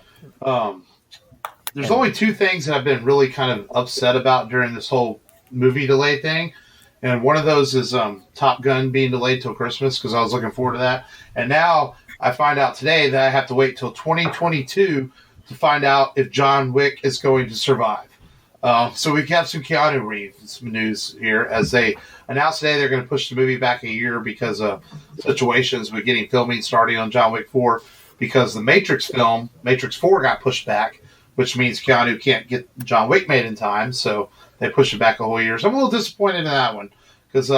only two things that I've been really kind of upset about during this whole movie delay thing. And one of those is Top Gun being delayed till Christmas because I was looking forward to that. And now I find out today that I have to wait till 2022 to find out if John Wick is going to survive. So we have some Keanu Reeves news here as they announced today they're going to push the movie back a year because of situations with getting filming starting on John Wick 4 because the Matrix film, Matrix 4, got pushed back, which means Keanu can't get John Wick made in time. So they pushed it back a whole year. So I'm a little disappointed in that one because,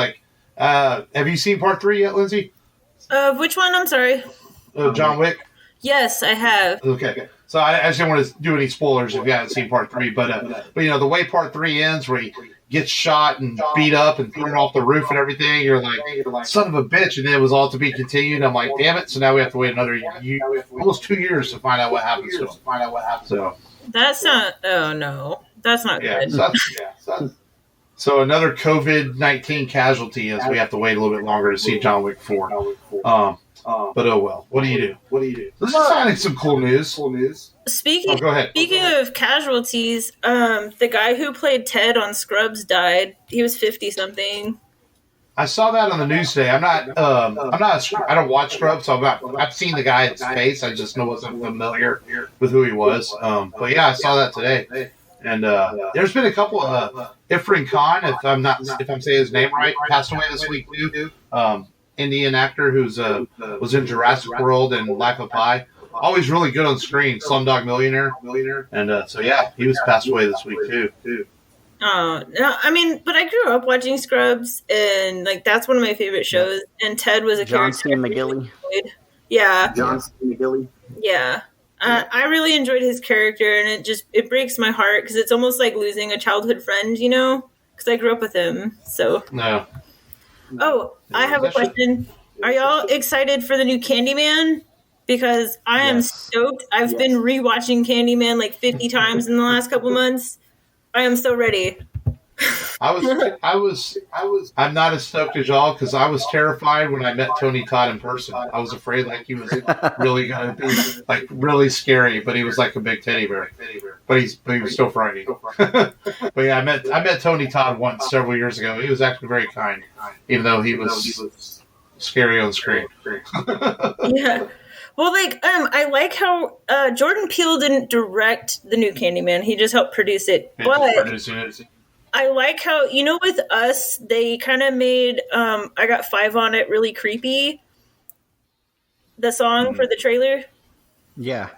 have you seen Part 3 yet, Lynsie? Which one? I'm sorry. John Wick? Yes, I have. Okay. So I just didn't want to do any spoilers if you haven't seen Part 3, but the way Part 3 ends, where he gets shot and beat up and thrown off the roof and everything, you're like, son of a bitch, and then it was all to be continued. I'm like, damn it! So now we have to wait another year, almost 2 years to find out what happens to him. So that's not. Oh no, that's not good. So another COVID-19 casualty as we have to wait a little bit longer to see John Wick 4. But oh well. What do you do? This is finding some cool news. Speaking go ahead. Speaking of casualties, the guy who played Ted on Scrubs died. He was 50-something. I saw that on the news today. I don't watch Scrubs, so I've seen the guy's face. I just wasn't familiar with who he was. But yeah, I saw that today. And there's been a couple. Ifrin Khan, if I'm saying his name right, passed away this week too. Indian actor who's was in Jurassic World and Life of Pi. Always really good on screen. Slumdog Millionaire. And so yeah, he was passed away this week too. Oh no! I mean, but I grew up watching Scrubs, and that's one of my favorite shows. And Ted was a John character. C. McGinley. Yeah. John C. McGinley. Yeah. I really enjoyed his character, and it breaks my heart because it's almost like losing a childhood friend, because I grew up with him. So. No. Oh, I have a question. Are y'all excited for the new Candyman? Because I am stoked. I've been rewatching Candyman 50 times in the last couple months. I am so ready. I'm not as stoked as y'all because I was terrified when I met Tony Todd in person. I was afraid he was really going to be really scary, but he was like a big teddy bear. But he was still frightening. But yeah, I met Tony Todd once several years ago. He was actually very kind, even though he was scary on screen. Yeah. Well, I like how Jordan Peele didn't direct the new Candyman. He just helped produce it. I like how, with Us, they kind of made I Got Five on It really creepy. The song for the trailer. Yeah.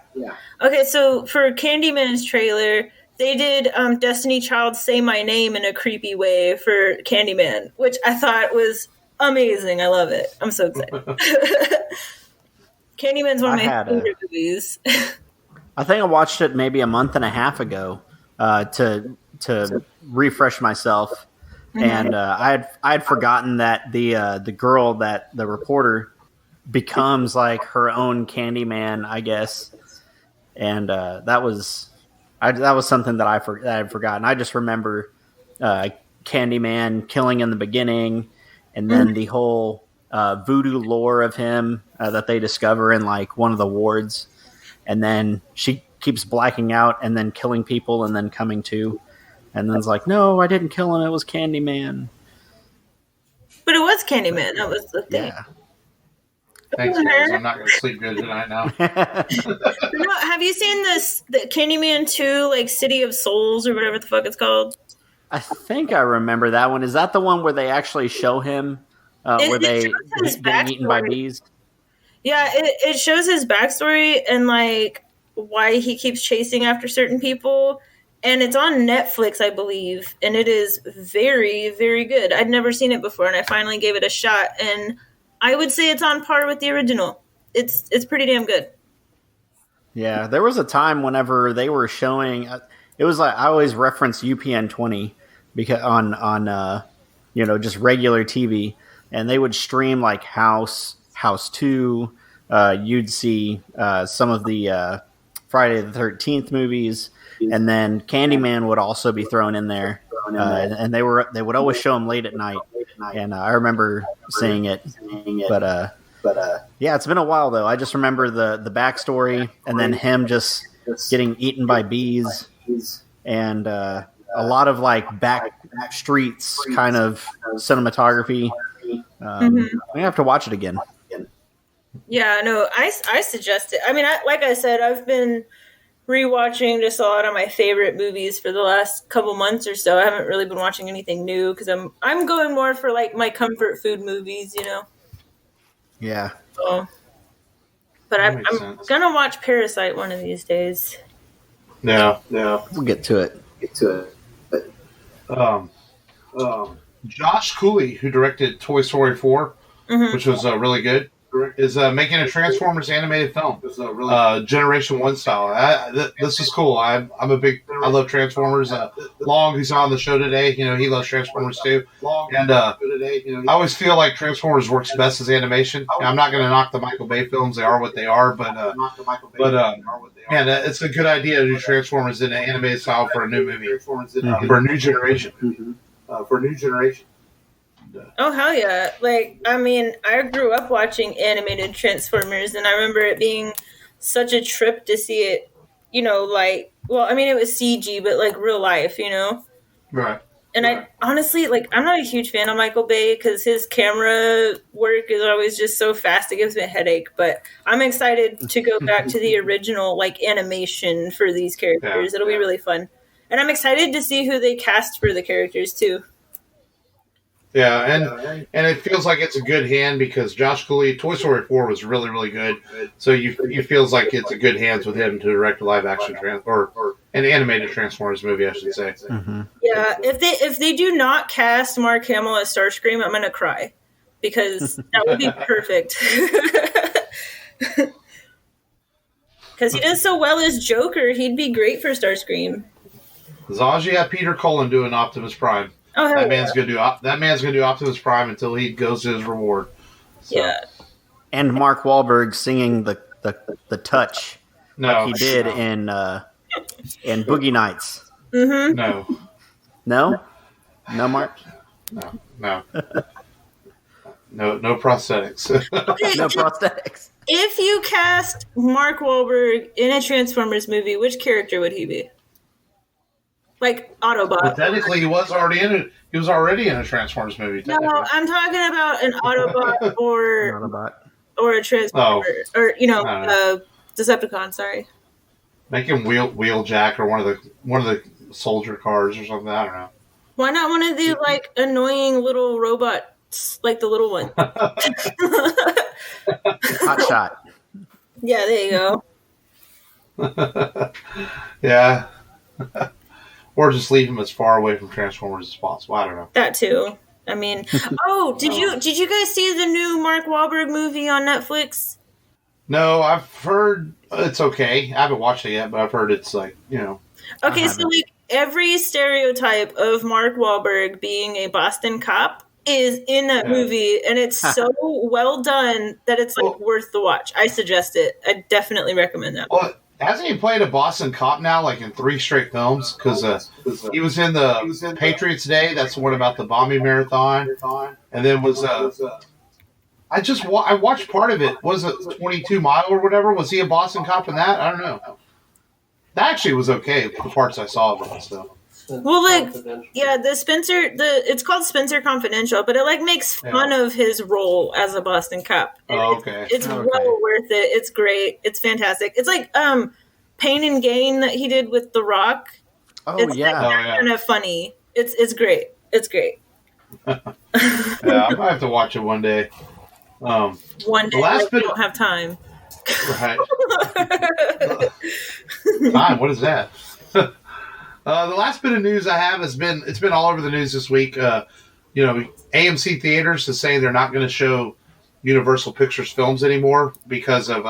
Okay, so for Candyman's trailer, they did Destiny Child Say My Name in a creepy way for Candyman, which I thought was amazing. I love it. I'm so excited. Candyman's one of my favorite movies. I think I watched it maybe a month and a half ago to refresh myself, and I had forgotten that the girl, that the reporter becomes like her own Candyman, I guess. And that was something that I had forgotten. I just remember Candyman killing in the beginning, and then the whole voodoo lore of him that they discover in like one of the wards, and then she keeps blacking out and then killing people and then coming to, and then it's like, no, I didn't kill him, it was Candyman. But it was Candyman. That was the thing. Yeah. Thanks, guys. I'm not going to sleep good tonight now. No, have you seen the Candyman 2, like City of Souls or whatever the fuck it's called? I think I remember that one. Is that the one where they actually show him where they get eaten by bees? Yeah, it shows his backstory and like why he keeps chasing after certain people. And it's on Netflix, I believe. And it is very, very good. I'd never seen it before, and I finally gave it a shot. And I would say it's on par with the original. It's pretty damn good. Yeah, there was a time whenever they were showing. It was like I always reference UPN 20 because on just regular TV, and they would stream like House 2. You'd see some of the Friday the 13th movies, and then Candyman would also be thrown in there, and they would always show them late at night. And I remember seeing it, but yeah, it's been a while though. I just remember the backstory, and then him just getting eaten by bees, and a lot of like back streets kind of cinematography. We have to watch it again. Yeah, no, I suggest it. I mean, like I said, I've been rewatching just a lot of my favorite movies for the last couple months or so. I haven't really been watching anything new because I'm going more for like my comfort food movies, you know. Yeah. So, but I'm gonna watch Parasite one of these days. Yeah. We'll get to it. Josh Cooley, who directed Toy Story 4, which was really good, is making a Transformers animated film, Generation 1 style. This is cool. I love Transformers. Long, who's on the show today, he loves Transformers too. And I always feel like Transformers works best as animation. I'm not going to knock the Michael Bay films; they are what they are. But it's a good idea to do Transformers in an animated style for a new movie, for a new generation. Oh, hell yeah. Like, I mean, I grew up watching animated Transformers, and I remember it being such a trip to see it, it was CG, but, like, real life, Right. And I honestly, like, I'm not a huge fan of Michael Bay because his camera work is always just so fast, it gives me a headache, but I'm excited to go back to the original, like, animation for these characters. It'll be really fun. And I'm excited to see who they cast for the characters, too. Yeah, and it feels like it's a good hand because Josh Cooley, Toy Story 4 was really, really good. So you feels like it's a good hands with him to direct a live action or an animated Transformers movie, I should say. Mm-hmm. Yeah, if they do not cast Mark Hamill as Starscream, I'm gonna cry because that would be perfect. Because he does so well as Joker, he'd be great for Starscream. As long as you have Peter Cullen doing Optimus Prime. Oh, that man's gonna do Optimus Prime until he goes to his reward. So. Yeah, and Mark Wahlberg singing the touch like he did in Boogie Nights. Mm-hmm. No, Mark. No. No prosthetics. Okay, no prosthetics. If you cast Mark Wahlberg in a Transformers movie, which character would he be? Like Autobot. But technically, he was already in a Transformers movie. No, I'm talking about an Autobot or a Transformer or Decepticon. Sorry. Make him Wheeljack or one of the soldier cars or something. I don't know. Why not one of the like annoying little robots, like the little one? Hot shot. Yeah, there you go. Yeah. Or just leave him as far away from Transformers as possible. I don't know. That too. I mean, did you guys see the new Mark Wahlberg movie on Netflix? No, I've heard it's okay. I haven't watched it yet, but I've heard it's like, Okay, so like every stereotype of Mark Wahlberg being a Boston cop is in that movie, and it's so well done that it's like worth the watch. I suggest it. I definitely recommend that. Well, hasn't he played a Boston cop now, like in 3 straight films? Because he was in the Patriots Day. That's the one about the bombing marathon, and then was I watched part of it. Was it 22 Mile or whatever? Was he a Boston cop in that? I don't know. That actually was okay. The parts I saw of it. So. Well, like, yeah, it's called Spencer Confidential, but it like makes fun of his role as a Boston cop. Oh, okay. It's well worth it. It's great. It's fantastic. It's like Pain and Gain that he did with The Rock. Oh, it's yeah. kind of funny. It's great. It's great. Yeah, I might have to watch it one day. One day, I don't have time. Right. Time? What is that? The last bit of news I have it's been all over the news this week. AMC Theaters is saying they're not going to show Universal Pictures films anymore because of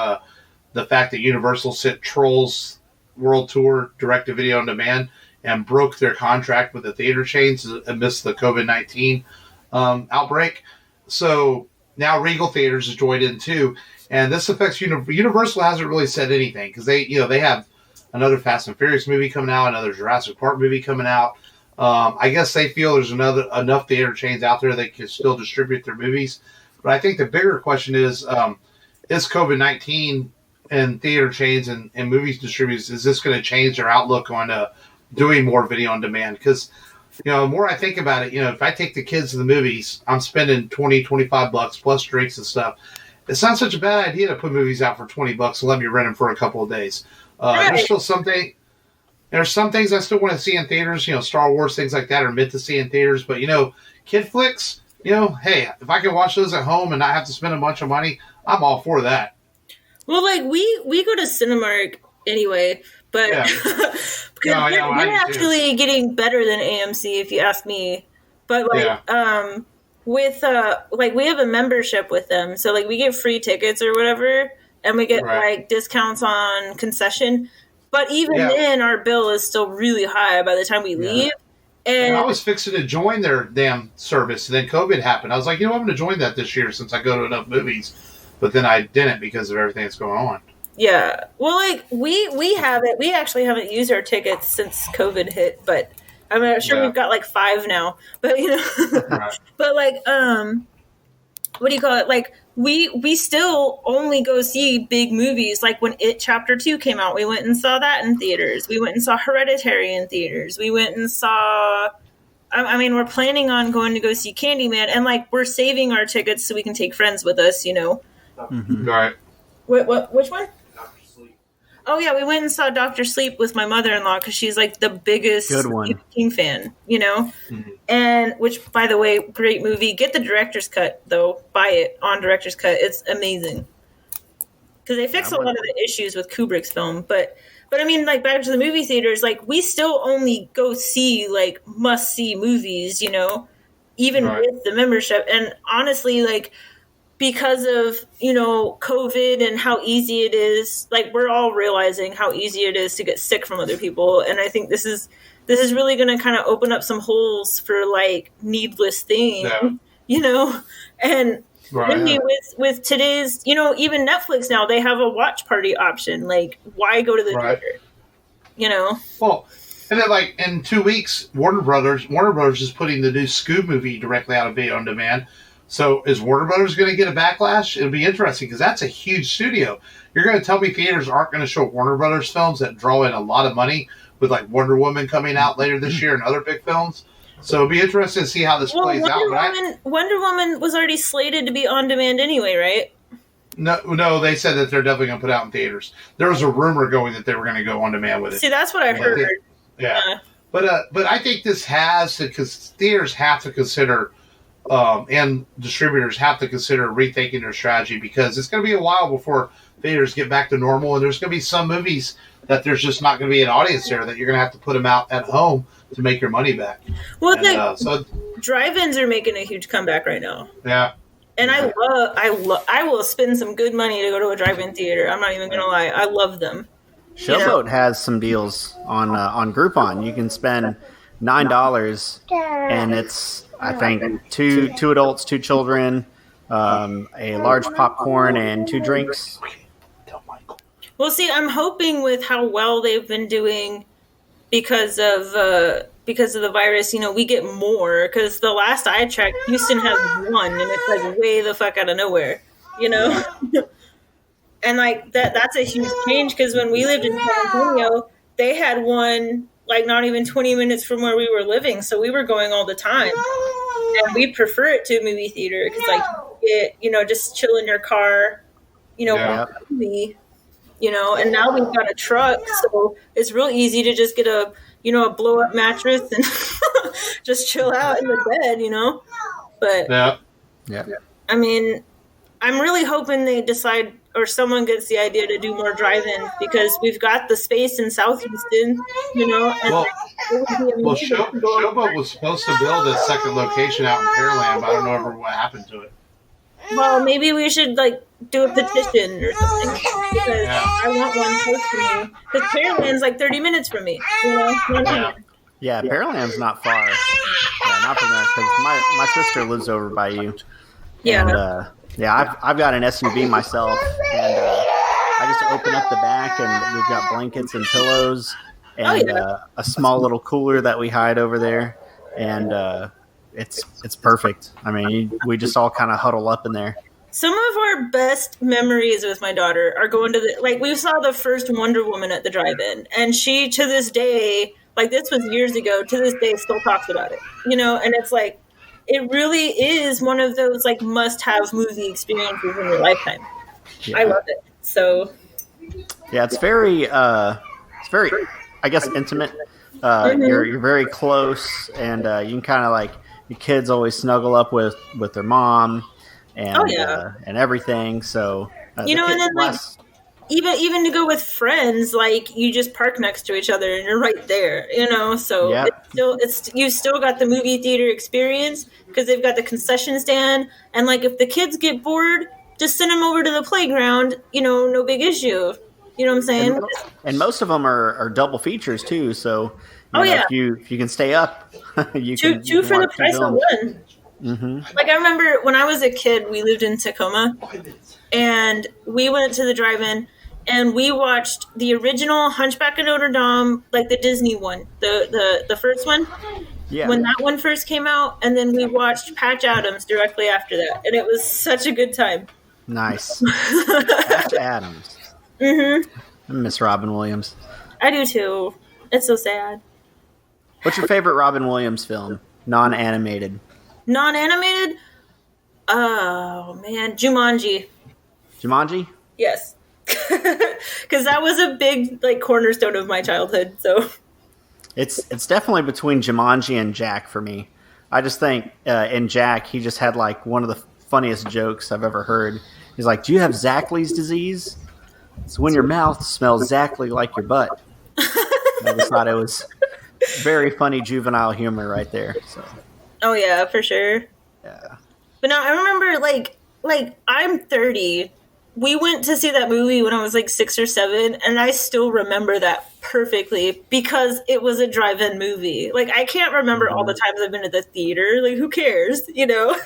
the fact that Universal sent Trolls World Tour direct to video on demand and broke their contract with the theater chains amidst the COVID-19 outbreak. So now Regal Theaters has joined in too, and this affects Universal. Hasn't really said anything because they have another Fast and Furious movie coming out, another Jurassic Park movie coming out. I guess they feel there's enough theater chains out there that can still distribute their movies. But I think the bigger question is COVID-19 and theater chains and movies distributors, is this going to change their outlook on doing more video on demand? Because, the more I think about it, if I take the kids to the movies, I'm spending $20-25 plus drinks and stuff. It's not such a bad idea to put movies out for $20 and let me rent them for a couple of days. There's still there's some things I still want to see in theaters. Star Wars, things like that are meant to see in theaters. But kid flicks, hey, if I can watch those at home and not have to spend a bunch of money, I'm all for that. Well, like we go to Cinemark anyway, but we're actually getting better than AMC if you ask me. But with we have a membership with them, so like we get free tickets or whatever. And we get like discounts on concession, but even then, our bill is still really high by the time we leave. And I was fixing to join their damn service, and then COVID happened. I was like, I'm going to join that this year since I go to enough movies, but then I didn't because of everything that's going on. Yeah, well, like we have it. We actually haven't used our tickets since COVID hit, but I'm sure we've got like 5 now. But but like what do you call it? Like. We still only go see big movies. Like when It Chapter 2 came out, we went and saw that in theaters. We went and saw Hereditary in theaters. We went and saw... we're planning on going to go see Candyman, and like we're saving our tickets so we can take friends with us, Mm-hmm. Right. Which one? Oh, yeah, we went and saw Dr. Sleep with my mother-in-law because she's, like, the biggest Stephen King fan, Mm-hmm. And, which, by the way, great movie. Get the director's cut, though. Buy it on director's cut. It's amazing. Because they fix a lot of the issues with Kubrick's film. But I mean, like, back to the movie theaters, like, we still only go see, like, must-see movies, even with the membership. And honestly, like... because of, COVID and how easy it is, like we're all realizing how easy it is to get sick from other people. And I think this is really going to kind of open up some holes for like needless things, and maybe with today's, even Netflix now, they have a watch party option. Like why go to the theater, Well, and then like in 2 weeks, Warner Brothers is putting the new Scoob movie directly out of video on demand. So is Warner Brothers going to get a backlash? It'll be interesting because that's a huge studio. You're going to tell me theaters aren't going to show Warner Brothers films that draw in a lot of money with like Wonder Woman coming out later this year and other big films. So it'll be interesting to see how this plays out. Wonder Woman was already slated to be on demand anyway, right? No, they said that they're definitely going to put out in theaters. There was a rumor going that they were going to go on demand with it. See, that's what I heard. But I think this has to, because theaters have to consider. And distributors have to consider rethinking their strategy because it's going to be a while before theaters get back to normal, and there's going to be some movies that there's just not going to be an audience there that you're going to have to put them out at home to make your money back. Well, drive-ins are making a huge comeback right now. Yeah, and I will spend some good money to go to a drive-in theater. I'm not even going to lie, I love them. Showboat has some deals on Groupon. You can spend $9, and it's, I think, two adults, 2 children, a large popcorn, and 2 drinks. Well, see, I'm hoping with how well they've been doing because of the virus, we get more. Because the last I checked, Houston has 1, and it's like way the fuck out of nowhere, And like that's a huge change because when we lived in San Antonio, they had one like not even 20 minutes from where we were living, so we were going all the time. And we prefer it to a movie theater because like just chill in your car, watch a movie. And now we've got a truck, so it's real easy to just get a blow up mattress and just chill out in the bed, But I mean, I'm really hoping they decide or someone gets the idea to do more drive-in because we've got the space in South Houston, And Showboat was supposed to build a second location out in Pearland, but I don't know ever what happened to it. Well, maybe we should do a petition or something because I want one close to me. Because Pearland's like 30 minutes from me. Yeah, Pearland's not far. Yeah, not from there because my sister lives over by you. Yeah. And, I've got an SUV myself, and I just open up the back, and we've got blankets and pillows, and a small little cooler that we hide over there, and it's perfect. I mean, we just all kind of huddle up in there. Some of our best memories with my daughter are going to we saw the first Wonder Woman at the drive-in, and she to this day, this was years ago, to this day still talks about it, and it's like. It really is one of those must-have movie experiences in your lifetime. Yeah. I love it. So, yeah, it's very, I guess, intimate. You're very close, and you can kind of your kids always snuggle up with their mom, and and everything. So, and then even to go with friends, you just park next to each other and you're right there, so you still got the movie theater experience because they've got the concession stand, and if the kids get bored, just send them over to the playground, no big issue. You know what I'm saying? And most of them are double features too, so if you can stay up, you can two for the price of one. Mm-hmm. I remember when I was a kid, we lived in Tacoma, and we went to the drive-in, and we watched the original Hunchback of Notre Dame, the Disney one, the first one, when that one first came out, and then we watched Patch Adams directly after that, and it was such a good time. Nice. Patch Adams. Mm-hmm. I miss Robin Williams. I do too. It's so sad. What's your favorite Robin Williams film? Non-animated. Non-animated? Oh, man. Jumanji? Yes. Because that was a big cornerstone of my childhood. So it's definitely between Jumanji and Jack for me. I just think in Jack he just had one of the funniest jokes I've ever heard. He's like, "Do you have Zachley's disease? It's when your mouth smells exactly like your butt." I just thought it was very funny juvenile humor right there. So. Oh yeah, for sure. Yeah. But now I remember I'm 30. We went to see that movie when I was 6 or 7, and I still remember that perfectly because it was a drive-in movie. I can't remember all the times I've been to the theater. Who cares, Yep.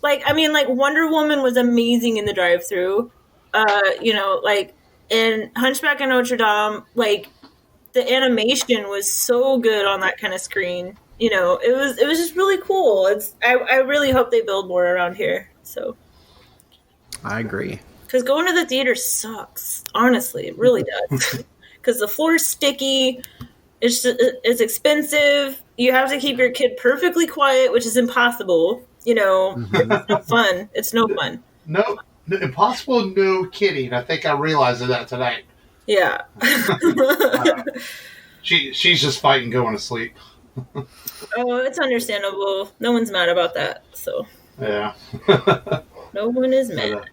Wonder Woman was amazing in the drive-thru. In Hunchback of Notre Dame, the animation was so good on that kind of screen. It was just really cool. I really hope they build more around here. So. I agree. Because going to the theater sucks. Honestly, it really does. Because the floor's sticky. It's expensive. You have to keep your kid perfectly quiet, which is impossible. It's no fun. It's no fun. No, impossible. No kidding. I think I realized that tonight. Yeah. She's just fighting going to sleep. Oh, it's understandable. No one's mad about that. So. Yeah. No one is mad.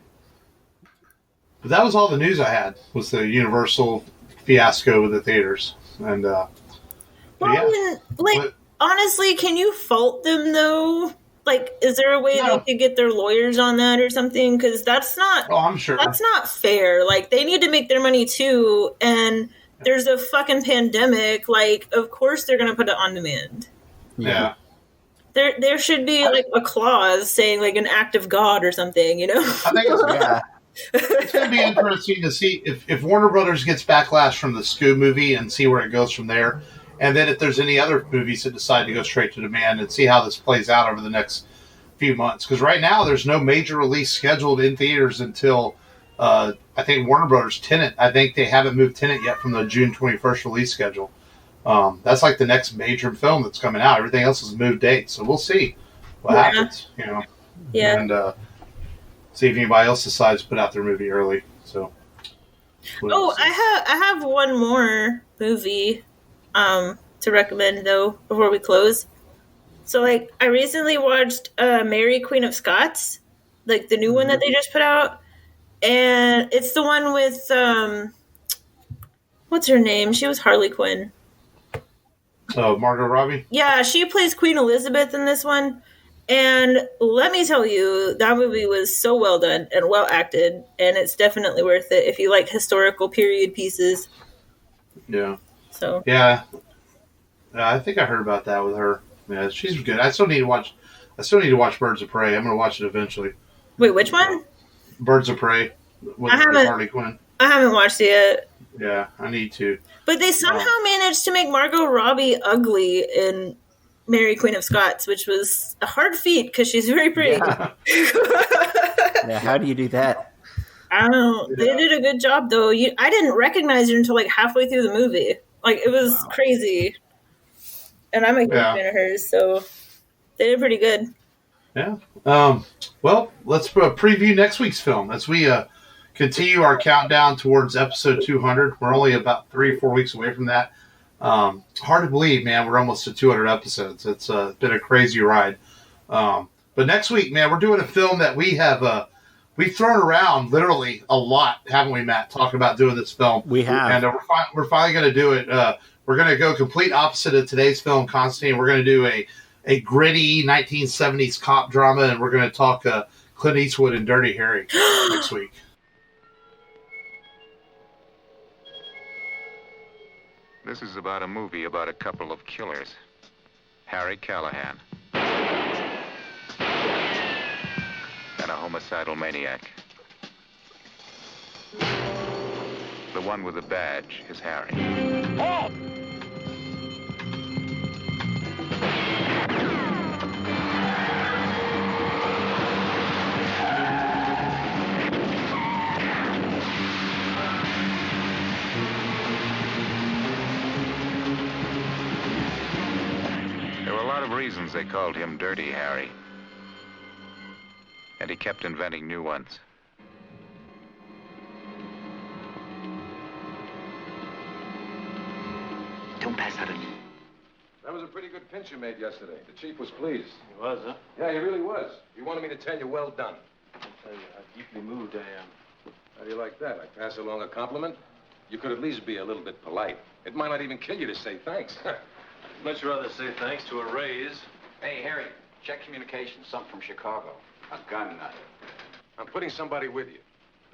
But that was all the news I had, was the Universal fiasco with the theaters. And, honestly, can you fault them, though? Is there a way they could get their lawyers on that or something? Because that's not... Oh, I'm sure. That's not fair. They need to make their money, too. And there's a fucking pandemic. Like, of course they're gonna put it on demand. Yeah. There should be like a clause saying like an act of God or something, you know? I think it's going to be interesting to see if Warner Brothers gets backlash from the Scoob movie and see where it goes from there. And then if there's any other movies that decide to go straight to demand and see how this plays out over the next few months. Because right now there's no major release scheduled in theaters until I think Warner Brothers Tenet. I think they haven't moved Tenet yet from the June 21st release schedule. That's like the next major film that's coming out. Everything else is moved dates, so we'll see what happens. You know, and see if anybody else decides to put out their movie early. So, I have one more movie to recommend though before we close. So, like, I recently watched Mary, Queen of Scots, like the new one that they just put out, and it's the one with what's her name? She was Harley Quinn. Oh, Margot Robbie? Yeah, she plays Queen Elizabeth in this one. And let me tell you, that movie was so well done and well acted, and it's definitely worth it if you like historical period pieces. Yeah. So. Yeah. I think I heard about that with her. Yeah, she's good. I still need to watch Birds of Prey. I'm going to watch it eventually. Wait, which one? Birds of Prey with Harley Quinn. I haven't watched it yet. Yeah, I need to. But they somehow managed to make Margot Robbie ugly in Mary, Queen of Scots, which was a hard feat because she's very pretty. Yeah. Yeah, how do you do that? I don't know. Yeah. They did a good job, though. I didn't recognize her until like halfway through the movie. Like, it was crazy. And I'm a huge fan of hers, so they did pretty good. Yeah. Well, let's preview next week's film as we continue our countdown towards episode 200. We're only about 3 or 4 weeks away from that. Hard to believe, man. We're almost to 200 episodes. It's been a crazy ride. But next week, man, we're doing a film that we have we've thrown around literally a lot, haven't we, Matt? Talking about doing this film. We have, and we're finally going to do it. We're going to go complete opposite of today's film, Constantine. We're going to do a gritty 1970s cop drama, and we're going to talk Clint Eastwood and Dirty Harry next week. This is about a movie about a couple of killers. Harry Callahan. And a homicidal maniac. The one with the badge is Harry. Halt! Reasons they called him Dirty Harry. And he kept inventing new ones. Don't pass out That was a pretty good pinch you made yesterday. The chief was pleased. He was, huh? Yeah, he really was. He wanted me to tell you well done. I'll tell you how deeply moved I am. How do you like that? I pass along a compliment? You could at least be a little bit polite. It might not even kill you to say thanks. Much rather say thanks to a raise. Hey, Harry, check communications. Something from Chicago. A gun nut. I'm putting somebody with you.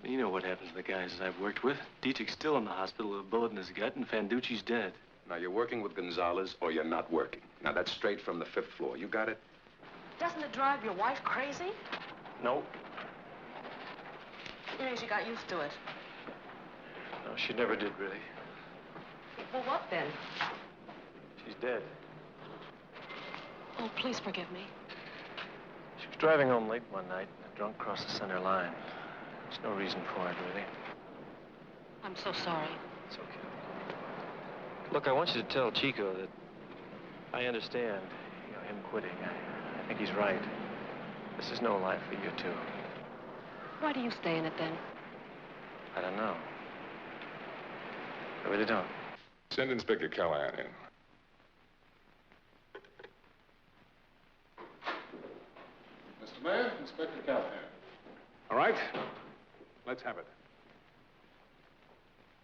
You know what happens to the guys I've worked with. Dietrich's still in the hospital with a bullet in his gut, and Fanducci's dead. Now, you're working with Gonzalez, or you're not working. Now, that's straight from the 5th floor. You got it? Doesn't it drive your wife crazy? No. Yeah, she got used to it. No, she never did, really. Well, what then? She's dead. Oh, please forgive me. She was driving home late one night, and a drunk crossed the center line. There's no reason for it, really. I'm so sorry. It's okay. Look, I want you to tell Chico that I understand, him quitting. I think he's right. This is no life for you two. Why do you stay in it, then? I don't know. I really don't. Send Inspector Callahan in. Mr. Mayor, Inspector Callahan. All right. Let's have it.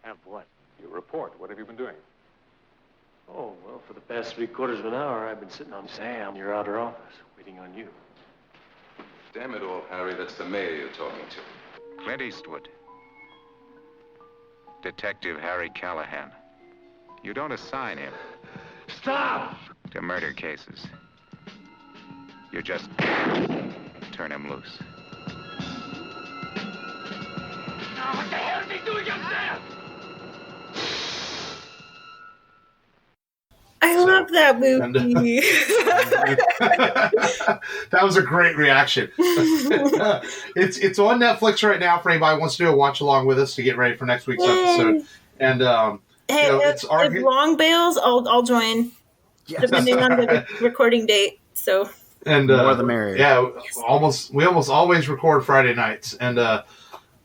Have what? Your report. What have you been doing? Oh, well, for the past 3/4 of an hour, I've been sitting on Sam in your outer office, waiting on you. Damn it all, Harry, that's the mayor you're talking to. Clint Eastwood. Detective Harry Callahan. You don't assign him Stop! to murder cases. You just turn him loose. Now, what the hell is he doing up there? I love that movie. That was a great reaction. It's on Netflix right now for anybody who wants to do a watch along with us to get ready for next week's episode. And hey, if Long bails, I'll join, depending on the recording date. So and more the merrier. Yeah, we almost always record Friday nights, and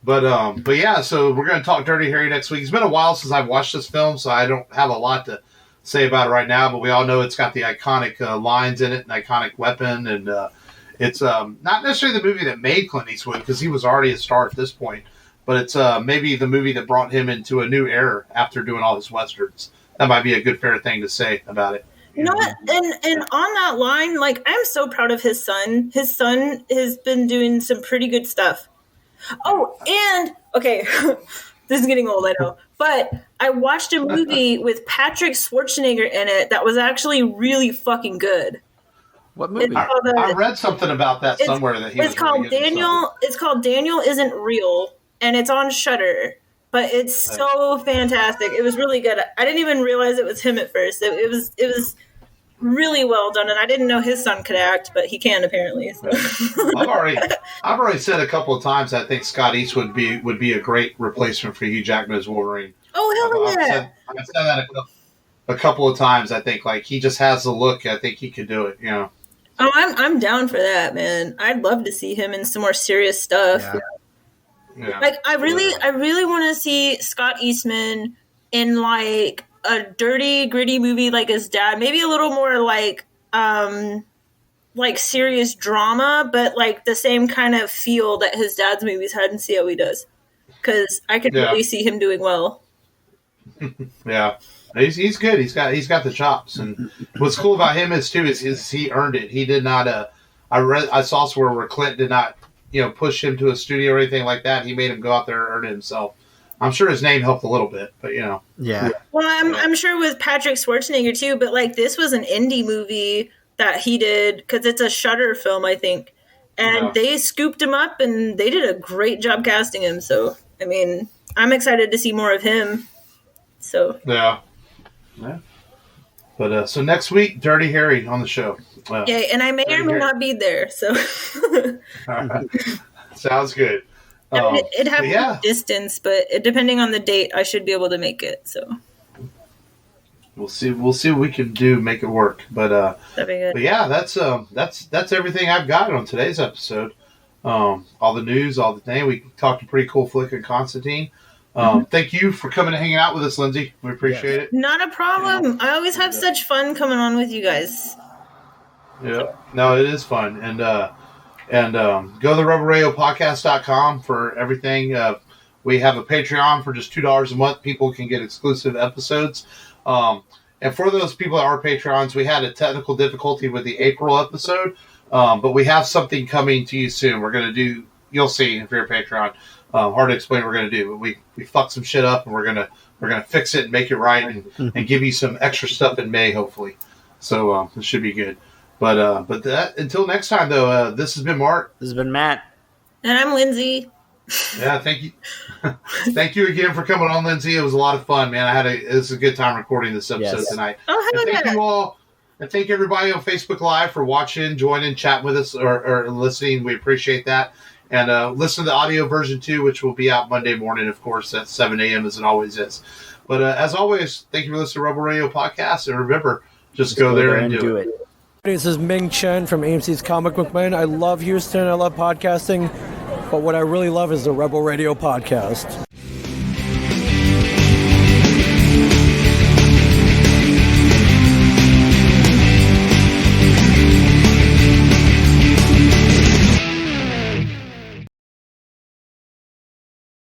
but yeah. So we're gonna talk Dirty Harry next week. It's been a while since I've watched this film, so I don't have a lot to say about it right now, but we all know it's got the iconic lines in it, an iconic weapon, and it's not necessarily the movie that made Clint Eastwood, because he was already a star at this point, but it's maybe the movie that brought him into a new era after doing all his westerns. That might be a good, fair thing to say about it. You know what? And on that line, like, I'm so proud of his son. His son has been doing some pretty good stuff. Oh, and, okay, this is getting old, I know, but I watched a movie with Patrick Schwarzenegger in it that was actually really fucking good. What movie? I read something about that somewhere that he was called really Daniel. It's called Daniel Isn't Real, and it's on Shudder. But it's so fantastic. It was really good. I didn't even realize it was him at first. It was really well done, and I didn't know his son could act, but he can apparently. So. I've already said a couple of times I think Scott Eastwood would be a great replacement for Hugh Jackman as Wolverine. Oh, hell yeah! I've said that a couple of times. I think like he just has the look. I think he could do it. You know. Oh, I'm down for that, man. I'd love to see him in some more serious stuff. Yeah. Like I really want to see Scott Eastman in like a dirty, gritty movie like his dad. Maybe a little more like serious drama, but like the same kind of feel that his dad's movies had, and see how he does. Because I could really see him doing well. Yeah, he's good. He's got the chops, and what's cool about him is he earned it. He did not. I saw somewhere where Clint did not, push him to a studio or anything like that. He made him go out there and earn it himself. I'm sure his name helped a little bit, but Yeah. Well, I'm sure with Patrick Schwarzenegger too, but like this was an indie movie that he did because it's a Shudder film, I think, and they scooped him up and they did a great job casting him. So I mean, I'm excited to see more of him. So yeah. But so next week, Dirty Harry on the show. Yeah, and I may or may not be there. So sounds good. It'd have to be distance, but depending on the date, I should be able to make it. So we'll see what we can do, make it work. But that'd be good. But yeah, that's everything I've got on today's episode. All the news, all the thing. We talked a pretty cool flick of Constantine. Thank you for coming and hanging out with us, Lynsie. We appreciate it. Not a problem. I always have such fun coming on with you guys. Yeah, no, it is fun, and go to the rebelradiopodcast.com for everything. We have a Patreon for just $2 a month. People can get exclusive episodes. And for those people that are Patreons, we had a technical difficulty with the April episode, but we have something coming to you soon. We're going to do, you'll see if you're a Patreon. Hard to explain what we're going to do, but we fucked some shit up, and we're gonna fix it and make it right, and give you some extra stuff in May, hopefully. So it should be good. But until next time, though, this has been Mark. This has been Matt. And I'm Lynsie. Yeah, thank you. Thank you again for coming on, Lynsie. It was a lot of fun, man. It was a good time recording this episode tonight. Oh, and thank you all. And thank everybody on Facebook Live for watching, joining, chatting with us, or listening. We appreciate that. And listen to the audio version, too, which will be out Monday morning, of course, at 7 a.m. as it always is. But as always, thank you for listening to Rebel Radio Podcast. And remember, just go there and do it. This is Ming Chen from AMC's Comic Book Man. I love Houston. I love podcasting. But what I really love is the Rebel Radio Podcast.